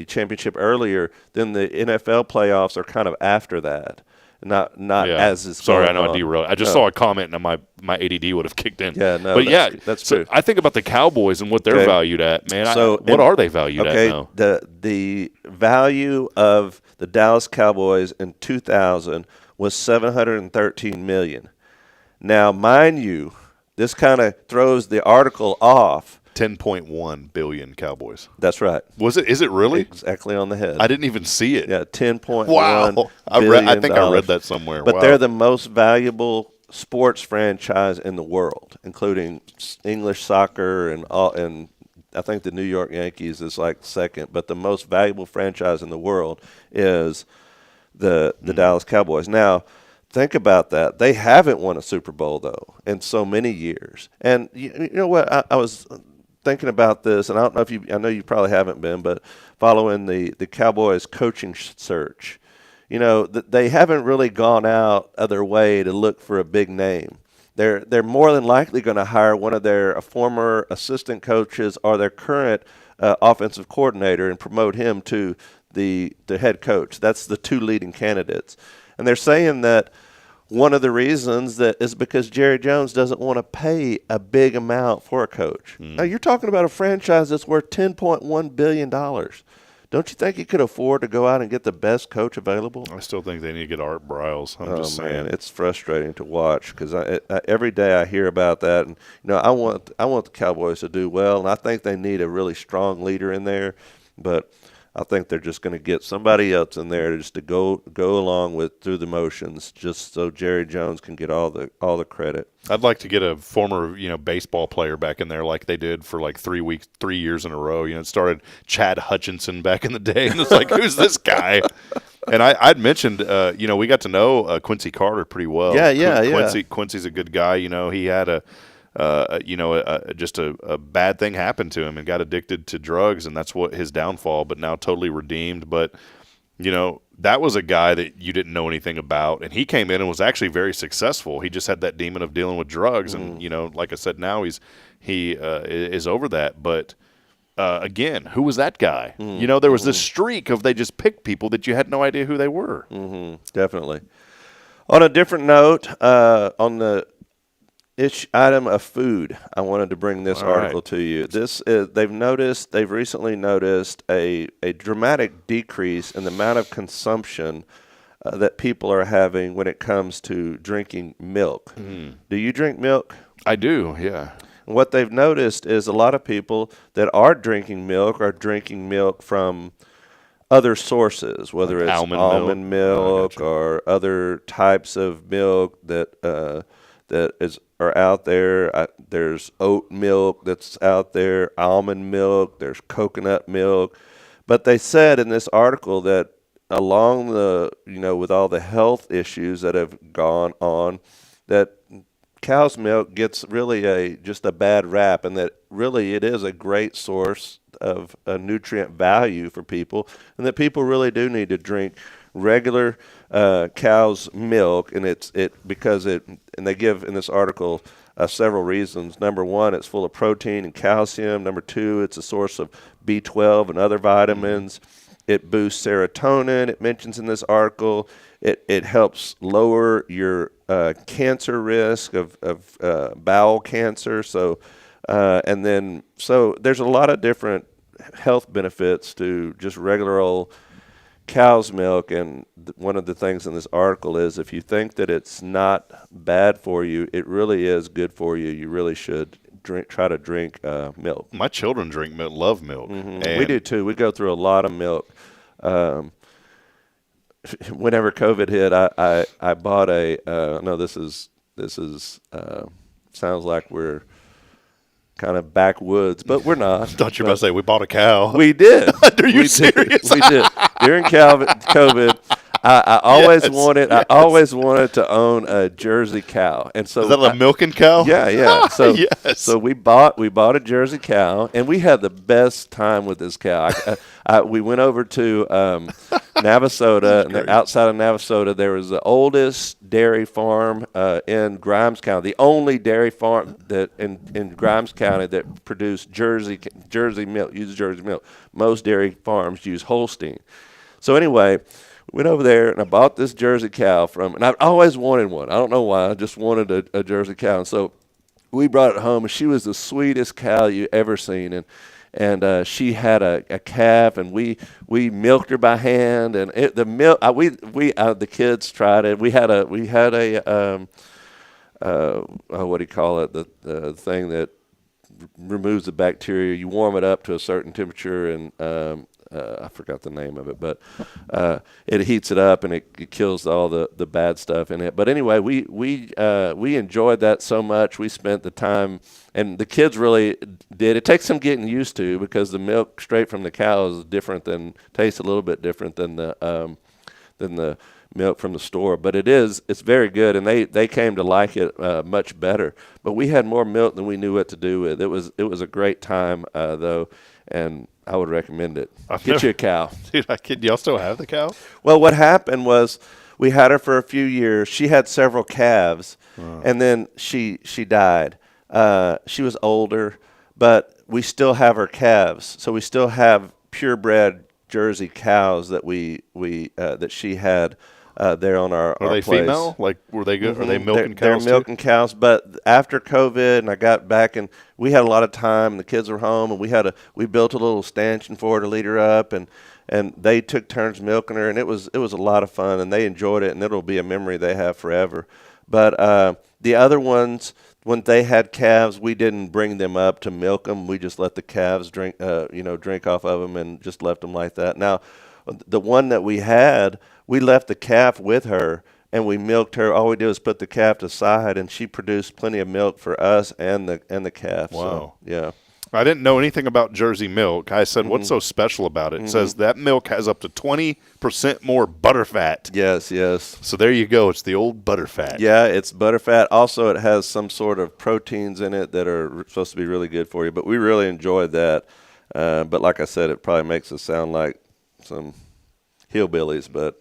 championship earlier. Then the NFL playoffs are kind of after that. Not as is. Sorry, I know I derailed. I just saw a comment and my ADD would have kicked in. Yeah, no, but that's true. I think about the Cowboys and what they're valued at, man. What are they valued at now? The value of the Dallas Cowboys in 2000 was $713 million. Now, mind you, this kind of throws the article off. 10.1 billion Cowboys. That's right. Is it really? Exactly on the head. I didn't even see it. Yeah, 10.1 Wow. I think I read that somewhere. But they're the most valuable sports franchise in the world, including English soccer and I think the New York Yankees is like second, but the most valuable franchise in the world is the Dallas Cowboys. Now, think about that. They haven't won a Super Bowl, though, in so many years. And you know what? I was thinking about this, and I don't know I know you probably haven't been, but following the Cowboys coaching search, they haven't really gone out of their way to look for a big name. They're more than likely going to hire one of their former assistant coaches or their current offensive coordinator and promote him to the head coach. That's the two leading candidates. And they're saying that one of the reasons that is because Jerry Jones doesn't want to pay a big amount for a coach. Now, you're talking about a franchise that's worth $10.1 billion. Don't you think he could afford to go out and get the best coach available? I still think they need to get Art Briles. I'm just saying. Man, it's frustrating to watch because every day I hear about that, and I want the Cowboys to do well, and I think they need a really strong leader in there, but I think they're just going to get somebody else in there just to go along with through the motions, just so Jerry Jones can get all the credit. I'd like to get a former baseball player back in there like they did for like 3 years in a row. It started Chad Hutchinson back in the day, and it's like, who's this guy? And I'd mentioned, we got to know Quincy Carter pretty well. Yeah. Quincy's a good guy. He had just a bad thing happened to him and got addicted to drugs, and that's what his downfall, but now totally redeemed. But, that was a guy that you didn't know anything about, and he came in and was actually very successful. He just had that demon of dealing with drugs, and, like I said, now he is over that. But, again, who was that guy? There was this streak of they just picked people that you had no idea who they were. Definitely. On a different note, on the item of food, I wanted to bring this article to you. This is, they've recently noticed a dramatic decrease in the amount of consumption that people are having when it comes to drinking milk. Do you drink milk? I do, yeah. And what they've noticed is a lot of people that are drinking milk from other sources, whether it's almond milk or other types of milk that are out there. There's oat milk that's out there, almond milk, there's coconut milk. But they said in this article that along with all the health issues that have gone on, that cow's milk gets really just a bad rap, and that really it is a great source of a nutrient value for people, and that people really do need to drink regular cow's milk, and and they give in this article several reasons. Number one, it's full of protein and calcium. Number two, it's a source of B12 and other vitamins. It boosts serotonin. It mentions in this article it helps lower your cancer risk of bowel cancer. So there's a lot of different health benefits to just regular old cow's milk, and one of the things in this article is if you think that it's not bad for you, it really is good for you. You really should try to drink milk. My children drink milk, love milk. We do too. We go through a lot of milk. Whenever COVID hit, I bought this is sounds like we're kind of backwoods, but we're not. I thought you were about to say we bought a cow. We did. Are you serious? We did. During COVID, I always wanted to own a Jersey cow, and so is that a milking cow? Yeah. So yes. So we bought a Jersey cow, and we had the best time with this cow. We went over to Navasota, and outside of Navasota, there was the oldest dairy farm in Grimes County, the only dairy farm that in Grimes County that produced Jersey milk, uses Jersey milk. Most dairy farms use Holstein. So anyway, went over there and I bought this Jersey cow and I've always wanted one. I don't know why. I just wanted a Jersey cow. And so we brought it home, and she was the sweetest cow you ever seen. And she had a calf, and we milked her by hand. And the milk, the kids tried it. We had a what do you call it? The thing that removes the bacteria. You warm it up to a certain temperature, and I forgot the name of it, but it heats it up and it kills all the bad stuff in it. But anyway, we enjoyed that so much. We spent the time, and the kids really did. It takes some getting used to because the milk straight from the cow is tastes a little bit different than the milk from the store. But it's very good, and they came to like it much better. But we had more milk than we knew what to do with. It was a great time though, and I would recommend it. Get you a cow. Dude, y'all still have the cow? Well, what happened was we had her for a few years. She had several calves, and then she died. She was older, but we still have her calves. So we still have purebred Jersey cows that that she had there on our Are they place. female? Like, were they good? Are they Mhm. milking cows They're milking cows, but after COVID, and I got back, and we had a lot of time, and the kids were home, and we built a little stanchion for her to lead her up, and they took turns milking her, and it was a lot of fun, and they enjoyed it, and it'll be a memory they have forever. But the other ones, when they had calves, we didn't bring them up to milk them. We just let the calves drink off of them, and just left them like that. Now, the one that we had, we left the calf with her, and we milked her. All we did was put the calf to the side, and she produced plenty of milk for us and the calf. Wow. So, yeah. I didn't know anything about Jersey milk. I said, what's so special about it? It says that milk has up to 20% more butter fat. Yes, yes. So there you go. It's the old butter fat. Yeah, it's butter fat. Also, it has some sort of proteins in it that are supposed to be really good for you. But we really enjoyed that. But like I said, it probably makes us sound like some hillbillies. But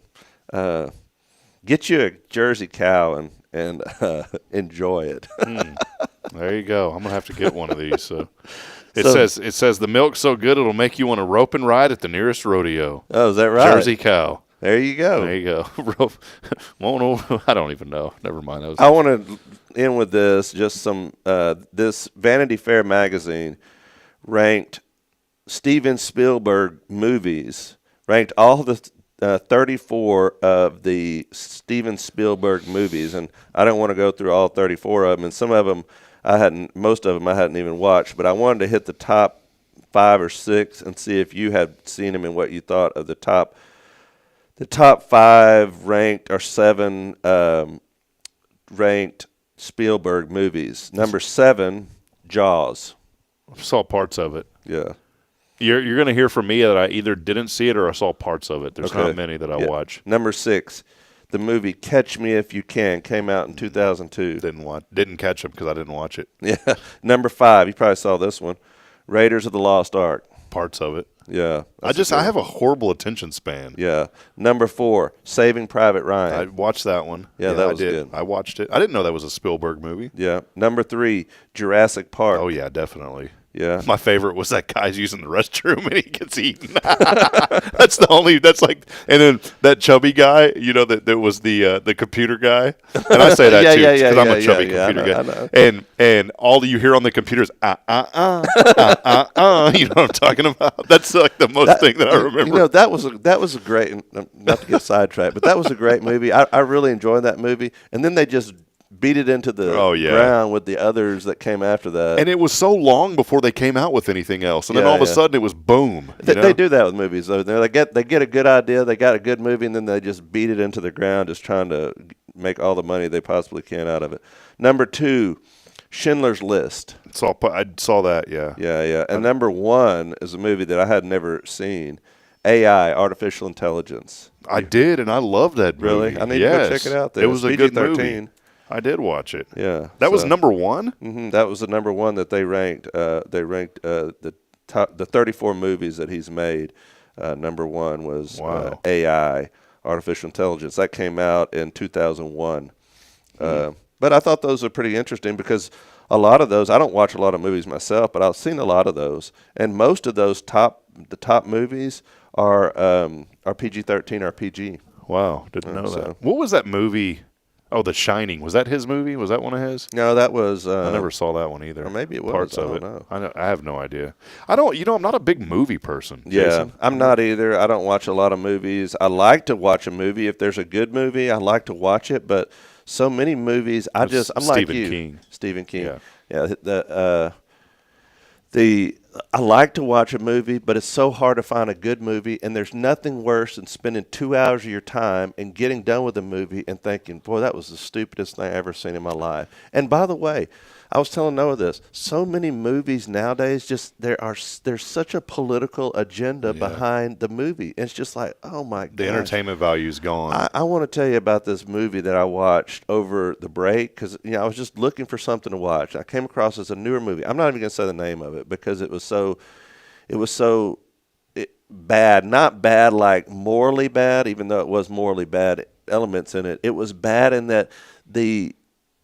get you a Jersey cow and enjoy it. There you go. I'm gonna have to get one of these. So it says the milk's so good it'll make you want to rope and ride at the nearest rodeo. Oh, is that right? Jersey cow. There you go. There you go. Rope. I don't even know. Never mind. I want to end with this. Just some. This Vanity Fair magazine ranked Steven Spielberg movies. Ranked all the 34 of the Steven Spielberg movies, and I don't want to go through all 34 of them. And some of them most of them I hadn't even watched, but I wanted to hit the top 5 or 6 and see if you had seen them and what you thought of the top 5 ranked or 7 ranked Spielberg movies. Number 7, Jaws. I saw parts of it. Yeah. You're going to hear from me that I either didn't see it or I saw parts of it. There's not many that I watch. Number 6, the movie Catch Me If You Can came out in 2002. Didn't catch it because I didn't watch it. Yeah. Number 5, you probably saw this one, Raiders of the Lost Ark. Parts of it. Yeah. I have a horrible attention span. Yeah. Number 4, Saving Private Ryan. I watched that one. Yeah, that was good. I watched it. I didn't know that was a Spielberg movie. Yeah. Number 3, Jurassic Park. Oh yeah, definitely. Yeah. My favorite was that guy's using the restroom and he gets eaten. That's like, and then that chubby guy, that was the computer guy. And I say that too, because I'm a chubby computer guy. I know. And all you hear on the computer is, you know what I'm talking about? That's like the most thing that I remember. That was a great, not to get sidetracked, but that was a great movie. I really enjoyed that movie. And then they just beat it into the ground with the others that came after that. And it was so long before they came out with anything else. And then all of a sudden it was boom. They do that with movies, though. They get a good idea, they got a good movie, and then they just beat it into the ground, just trying to make all the money they possibly can out of it. Number 2, Schindler's List. I saw that, yeah. Yeah. And number 1 is a movie that I had never seen, AI, Artificial Intelligence. I did, and I loved that movie. Really? I need to go check it out. It was a good PG-13. movie. I did watch it. Yeah, that was number 1. Mm-hmm, that was the number 1 that they ranked. They ranked the 34 movies that he's made. Number 1 was AI, Artificial Intelligence. That came out in 2001. But I thought those are pretty interesting because a lot of those, I don't watch a lot of movies myself, but I've seen a lot of those, and most of those top movies are PG-13 or PG. Wow, didn't know that. What was that movie? Oh, The Shining. Was that his movie? Was that one of his? No, that was. I never saw that one either. Or maybe it was. Parts of it. Know. I have no idea. I don't. I'm not a big movie person. Yeah, Jason. I'm not either. I don't watch a lot of movies. I like to watch a movie if there's a good movie. I like to watch it, but so many movies, I'm like you. Stephen King. Yeah. I like to watch a movie, but it's so hard to find a good movie, and there's nothing worse than spending 2 hours of your time and getting done with a movie and thinking, boy, that was the stupidest thing I ever seen in my life. And by the way, I was telling Noah this, so many movies nowadays, there's such a political agenda behind the movie. It's just like, oh my God. The entertainment value's gone. I want to tell you about this movie that I watched over the break because I was just looking for something to watch. I came across as a newer movie. I'm not even going to say the name of it because it was so bad. Not bad like morally bad, even though it was morally bad elements in it. It was bad in that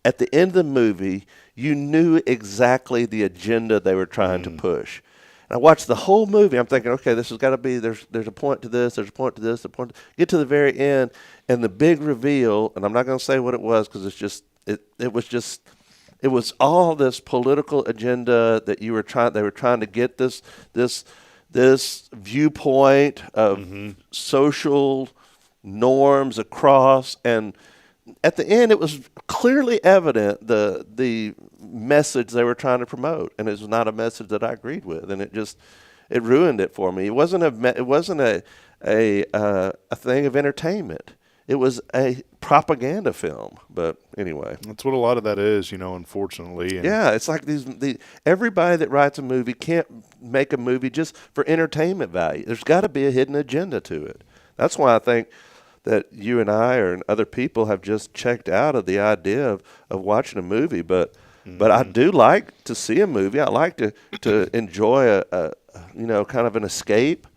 at the end of the movie, you knew exactly the agenda they were trying to push. And I watched the whole movie. I'm thinking, okay, this has got to be, there's a point to this, there's a point to this, get to the very end, and the big reveal, and I'm not going to say what it was because it's just, it was all this political agenda that they were trying to get this viewpoint of social norms across, and at the end it was clearly evident the message they were trying to promote, and it was not a message that I agreed with, and it ruined it for me. It wasn't a thing of entertainment. It was a propaganda film. But anyway, that's what a lot of that is, unfortunately. And yeah, it's like everybody that writes a movie can't make a movie just for entertainment value. There's got to be a hidden agenda to it. That's why I think that you and I and other people have just checked out of the idea of watching a movie. But I do like to see a movie. I like to enjoy a kind of an escape.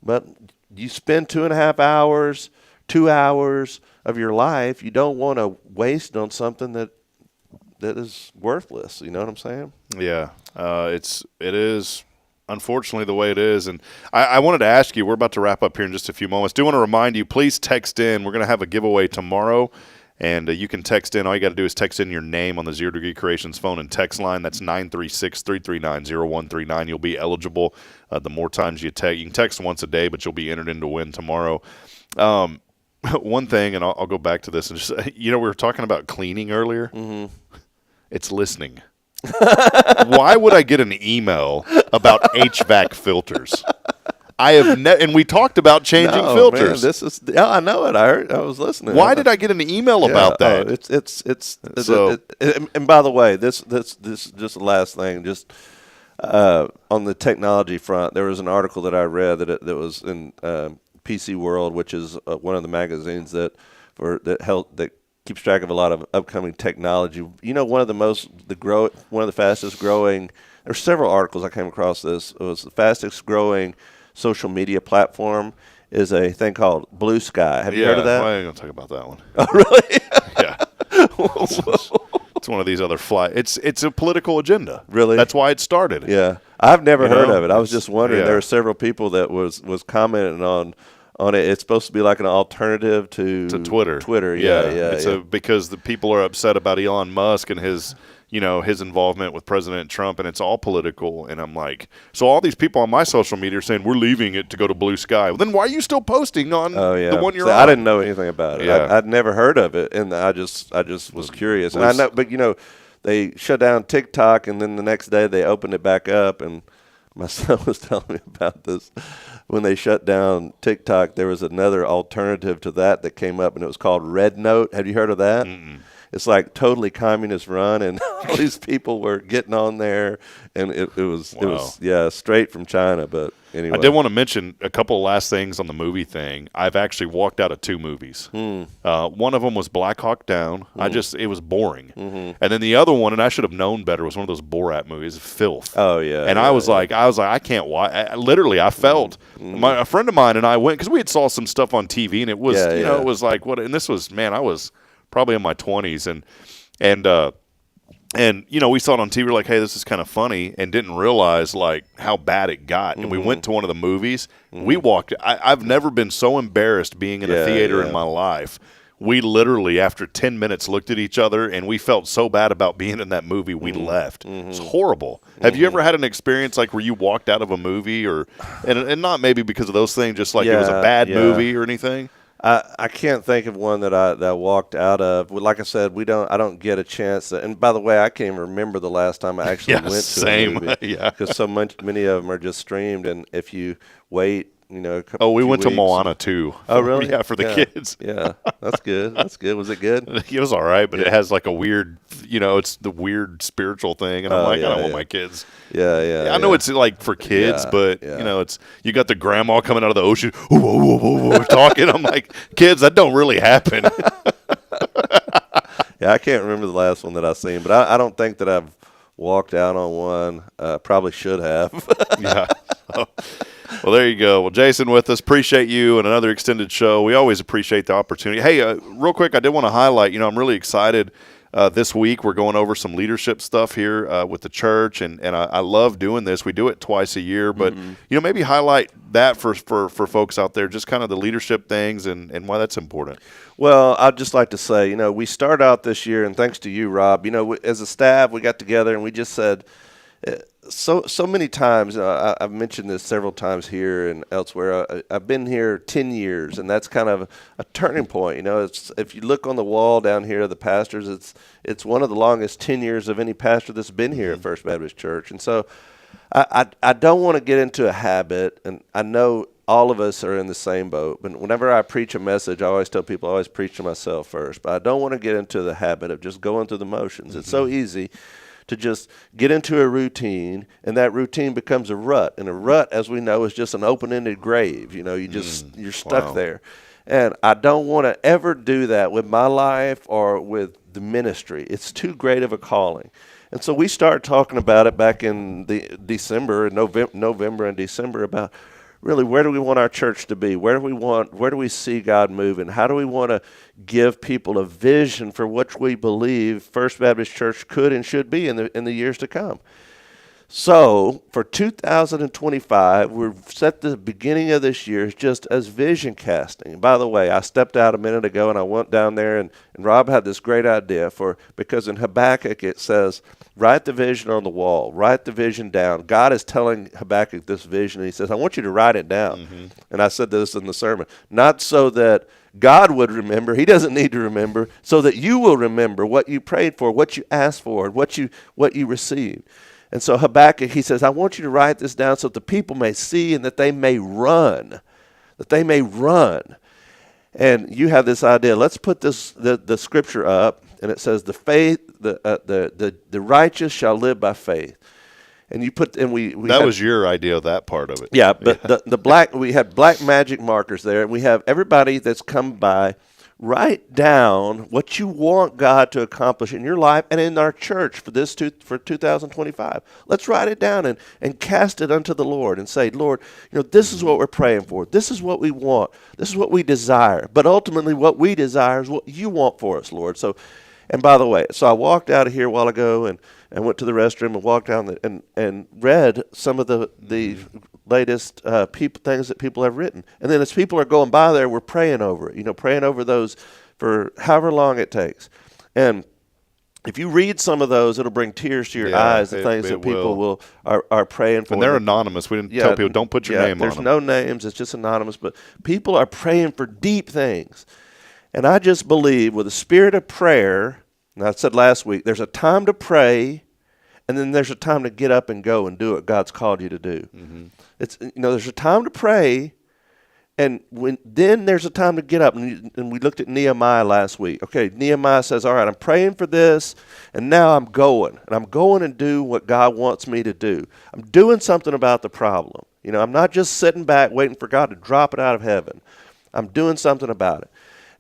But you spend 2.5 hours, 2 hours of your life, you don't want to waste on something that is worthless. You know what I'm saying? Yeah, it is unfortunately the way it is. And I wanted to ask you, we're about to wrap up here in just a few moments. Do want to remind you, please text in. We're going to have a giveaway tomorrow, and you can text in. All you got to do is text in your name on the Zero Degree Creations phone and text line. That's 936-339-0139. You'll be eligible. The more times you text, you can text once a day, but you'll be entered in to win tomorrow. One thing, and I'll go back to this, and just we were talking about cleaning earlier. Mm-hmm. It's listening. Why would I get an email about HVAC filters? I have and we talked about changing filters. Man, I know it. I was listening. Why did I get an email about that? And by the way, this just the last thing. Just on the technology front, there was an article that I read that was in PC World, which is one of the magazines that keeps track of a lot of upcoming technology. One of the fastest growing. There's several articles I came across. This it was the fastest growing social media platform is a thing called Blue Sky. Have you heard of that? Well, I ain't gonna talk about that one. Oh, really? Yeah. It's one of these other It's a political agenda. Really? That's why it started. Yeah, I've never heard of it. I was just wondering. Yeah. There are several people that was commenting on it. It's supposed to be like an alternative to Twitter. Twitter, yeah. It's because the people are upset about Elon Musk and his involvement with President Trump, and it's all political. And I'm like, so all these people on my social media are saying we're leaving it to go to Blue Sky. Well, then why are you still posting on the one you're on? I didn't know anything about it. Yeah. I'd never heard of it, and I just was curious. And I know, but they shut down TikTok, and then the next day they opened it back up. And my son was telling me about this. When they shut down TikTok, there was another alternative to that came up, and it was called Red Note. Have you heard of that? Mm-mm. It's like totally communist run, and all these people were getting on there, and it was straight from China. But anyway, I did want to mention a couple of last things on the movie thing. I've actually walked out of 2 movies. One of them was Black Hawk Down. It was boring. And then the other one, and I should have known better, was one of those Borat movies, Filth. Oh yeah. And I was like, I can't watch. I felt a friend of mine and I went because we had saw some stuff on TV, and it was it was like what, and this was I was probably in my 20s, and we saw it on TV. We're like, hey, this is kind of funny, and didn't realize like how bad it got. And we went to one of the movies. We walked. I've never been so embarrassed being in a theater in my life. We literally, after 10 minutes, looked at each other, and we felt so bad about being in that movie, we left. It's horrible. Have you ever had an experience like where you walked out of a movie, and not maybe because of those things, just like it was a bad movie or anything? I can't think of one that I walked out of. Like I said, I don't get a chance. And by the way, I can't even remember the last time I actually went to a movie. Because many of them are just streamed, and if you wait, we went to Moana too. Oh, really? Yeah, for the kids. Yeah, that's good. Was it good? It was all right, but it has like a weird, it's the weird spiritual thing, and I'm like, I don't want my kids. Yeah. I know it's like for kids, but it's you got the grandma coming out of the ocean, talking. I'm like, kids, that don't really happen. Yeah, I can't remember the last one that I've seen, but I don't think that I've walked out on one. Probably should have. Yeah. Well, there you go. Well, Jason with us. Appreciate you and another extended show. We always appreciate the opportunity. Hey, real quick, I did want to highlight, I'm really excited. This week we're going over some leadership stuff here with the church, and I love doing this. We do it twice a year, but maybe highlight that for folks out there, just kind of the leadership things and why that's important. Well, I'd just like to say, we start out this year, and thanks to you, Rob, as a staff, we got together and we just said, so many times, I've mentioned this several times here and elsewhere, I've been here 10 years, and that's kind of a turning point. If you look on the wall down here of the pastors, it's one of the longest 10 years of any pastor that's been here at First Baptist Church. And so I don't want to get into a habit, and I know all of us are in the same boat, but whenever I preach a message, I always tell people I always preach to myself first, but I don't want to get into the habit of just going through the motions. It's so easy to just get into a routine, and that routine becomes a rut. And a rut, as we know, is just an open-ended grave. You're stuck there. And I don't want to ever do that with my life or with the ministry. It's too great of a calling. And so we started talking about it back in November and December about really, where do we want our church to be? Where do we see God moving? How do we want to give people a vision for what we believe First Baptist Church could and should be in the years to come? So for 2025, we've set the beginning of this year just as vision casting. And by the way, I stepped out a minute ago and I went down there, and Rob had this great idea because in Habakkuk it says, write the vision on the wall, write the vision down. God is telling Habakkuk this vision, and he says, I want you to write it down. And I said this in the sermon, not so that God would remember. He doesn't need to remember, so that you will remember what you prayed for, what you asked for, what you received. And so Habakkuk, he says, I want you to write this down so that the people may see and that they may run. And you have this idea. Let's put the scripture up, and it says, the righteous shall live by faith. And you put, and we that was your idea of that part of it. Yeah, but we had black magic markers there, and we have everybody that's come by write down what you want God to accomplish in your life and in our church for 2025. Let's write it down and cast it unto the Lord and say, Lord, this is what we're praying for. This is what we want. This is what we desire. But ultimately what we desire is what you want for us, Lord. So, and by the way, so I walked out of here a while ago and went to the restroom and walked down and read some of the latest things that people have written. And then as people are going by there, we're praying over it, praying over those for however long it takes. And if you read some of those, it'll bring tears to your eyes, the things that people are praying for. And they're anonymous. We didn't tell people, don't put your name on them. There's no names. It's just anonymous. But people are praying for deep things. And I just believe with a spirit of prayer, and I said last week, there's a time to pray, and then there's a time to get up and go and do what God's called you to do. It's there's a time to pray, and then there's a time to get up. And we looked at Nehemiah last week. Okay, Nehemiah says, all right, I'm praying for this, and now I'm going. And I'm going and do what God wants me to do. I'm doing something about the problem. I'm not just sitting back waiting for God to drop it out of heaven. I'm doing something about it.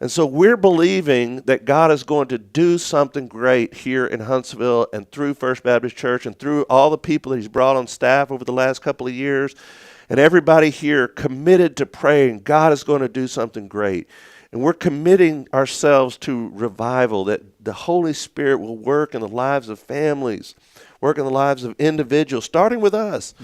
And so we're believing that God is going to do something great here in Huntsville and through First Baptist Church and through all the people that he's brought on staff over the last couple of years. And everybody here committed to praying, God is going to do something great. And we're committing ourselves to revival, that the Holy Spirit will work in the lives of families, work in the lives of individuals, starting with us,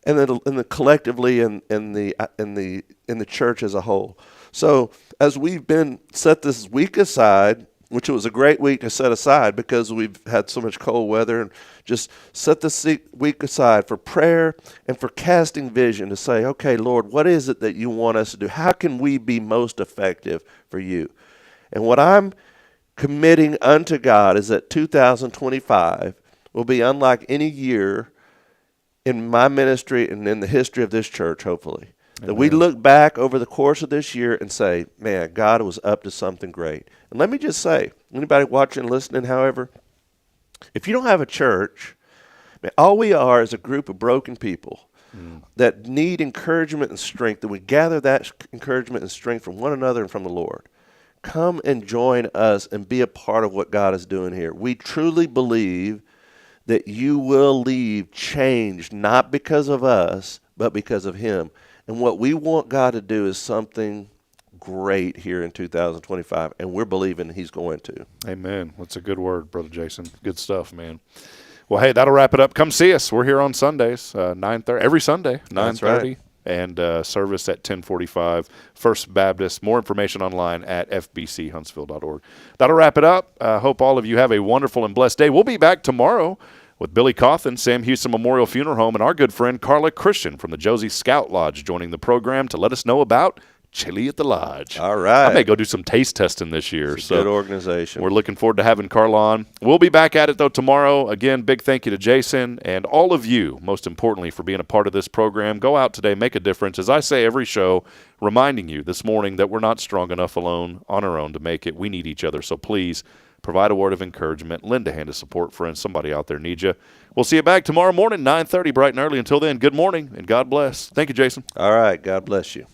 and then collectively in the church as a whole. So as we've been set this week aside, which was a great week to set aside because we've had so much cold weather, and just set this week aside for prayer and for casting vision to say, okay, Lord, what is it that you want us to do? How can we be most effective for you? And what I'm committing unto God is that 2025 will be unlike any year in my ministry and in the history of this church, hopefully. That we look back over the course of this year and say, man, God was up to something great. And let me just say, anybody watching, listening, however, if you don't have a church, man, all we are is a group of broken people that need encouragement and strength, and we gather that encouragement and strength from one another and from the Lord. Come and join us and be a part of what God is doing here. We truly believe that you will leave changed, not because of us, but because of him. And what we want God to do is something great here in 2025, and we're believing he's going to. Amen. That's a good word, Brother Jason. Good stuff, man. Well, hey, that'll wrap it up. Come see us. We're here on Sundays, 9:30 every Sunday, 9:30, and service at 10:45. First Baptist. More information online at fbchuntsville.org. That'll wrap it up. Hope all of you have a wonderful and blessed day. We'll be back tomorrow with Billy Cawthon, Sam Houston Memorial Funeral Home, and our good friend Carla Christian from the Josie Scout Lodge joining the program to let us know about Chili at the Lodge. All right. I may go do some taste testing this year. It's a good organization. We're looking forward to having Carla on. We'll be back at it, though, tomorrow. Again, big thank you to Jason and all of you, most importantly, for being a part of this program. Go out today, make a difference. As I say every show, reminding you this morning that we're not strong enough alone on our own to make it. We need each other. So please provide a word of encouragement. Lend a hand of support, friends. Somebody out there needs you. We'll see you back tomorrow morning, 9:30, bright and early. Until then, good morning and God bless. Thank you, Jason. All right. God bless you.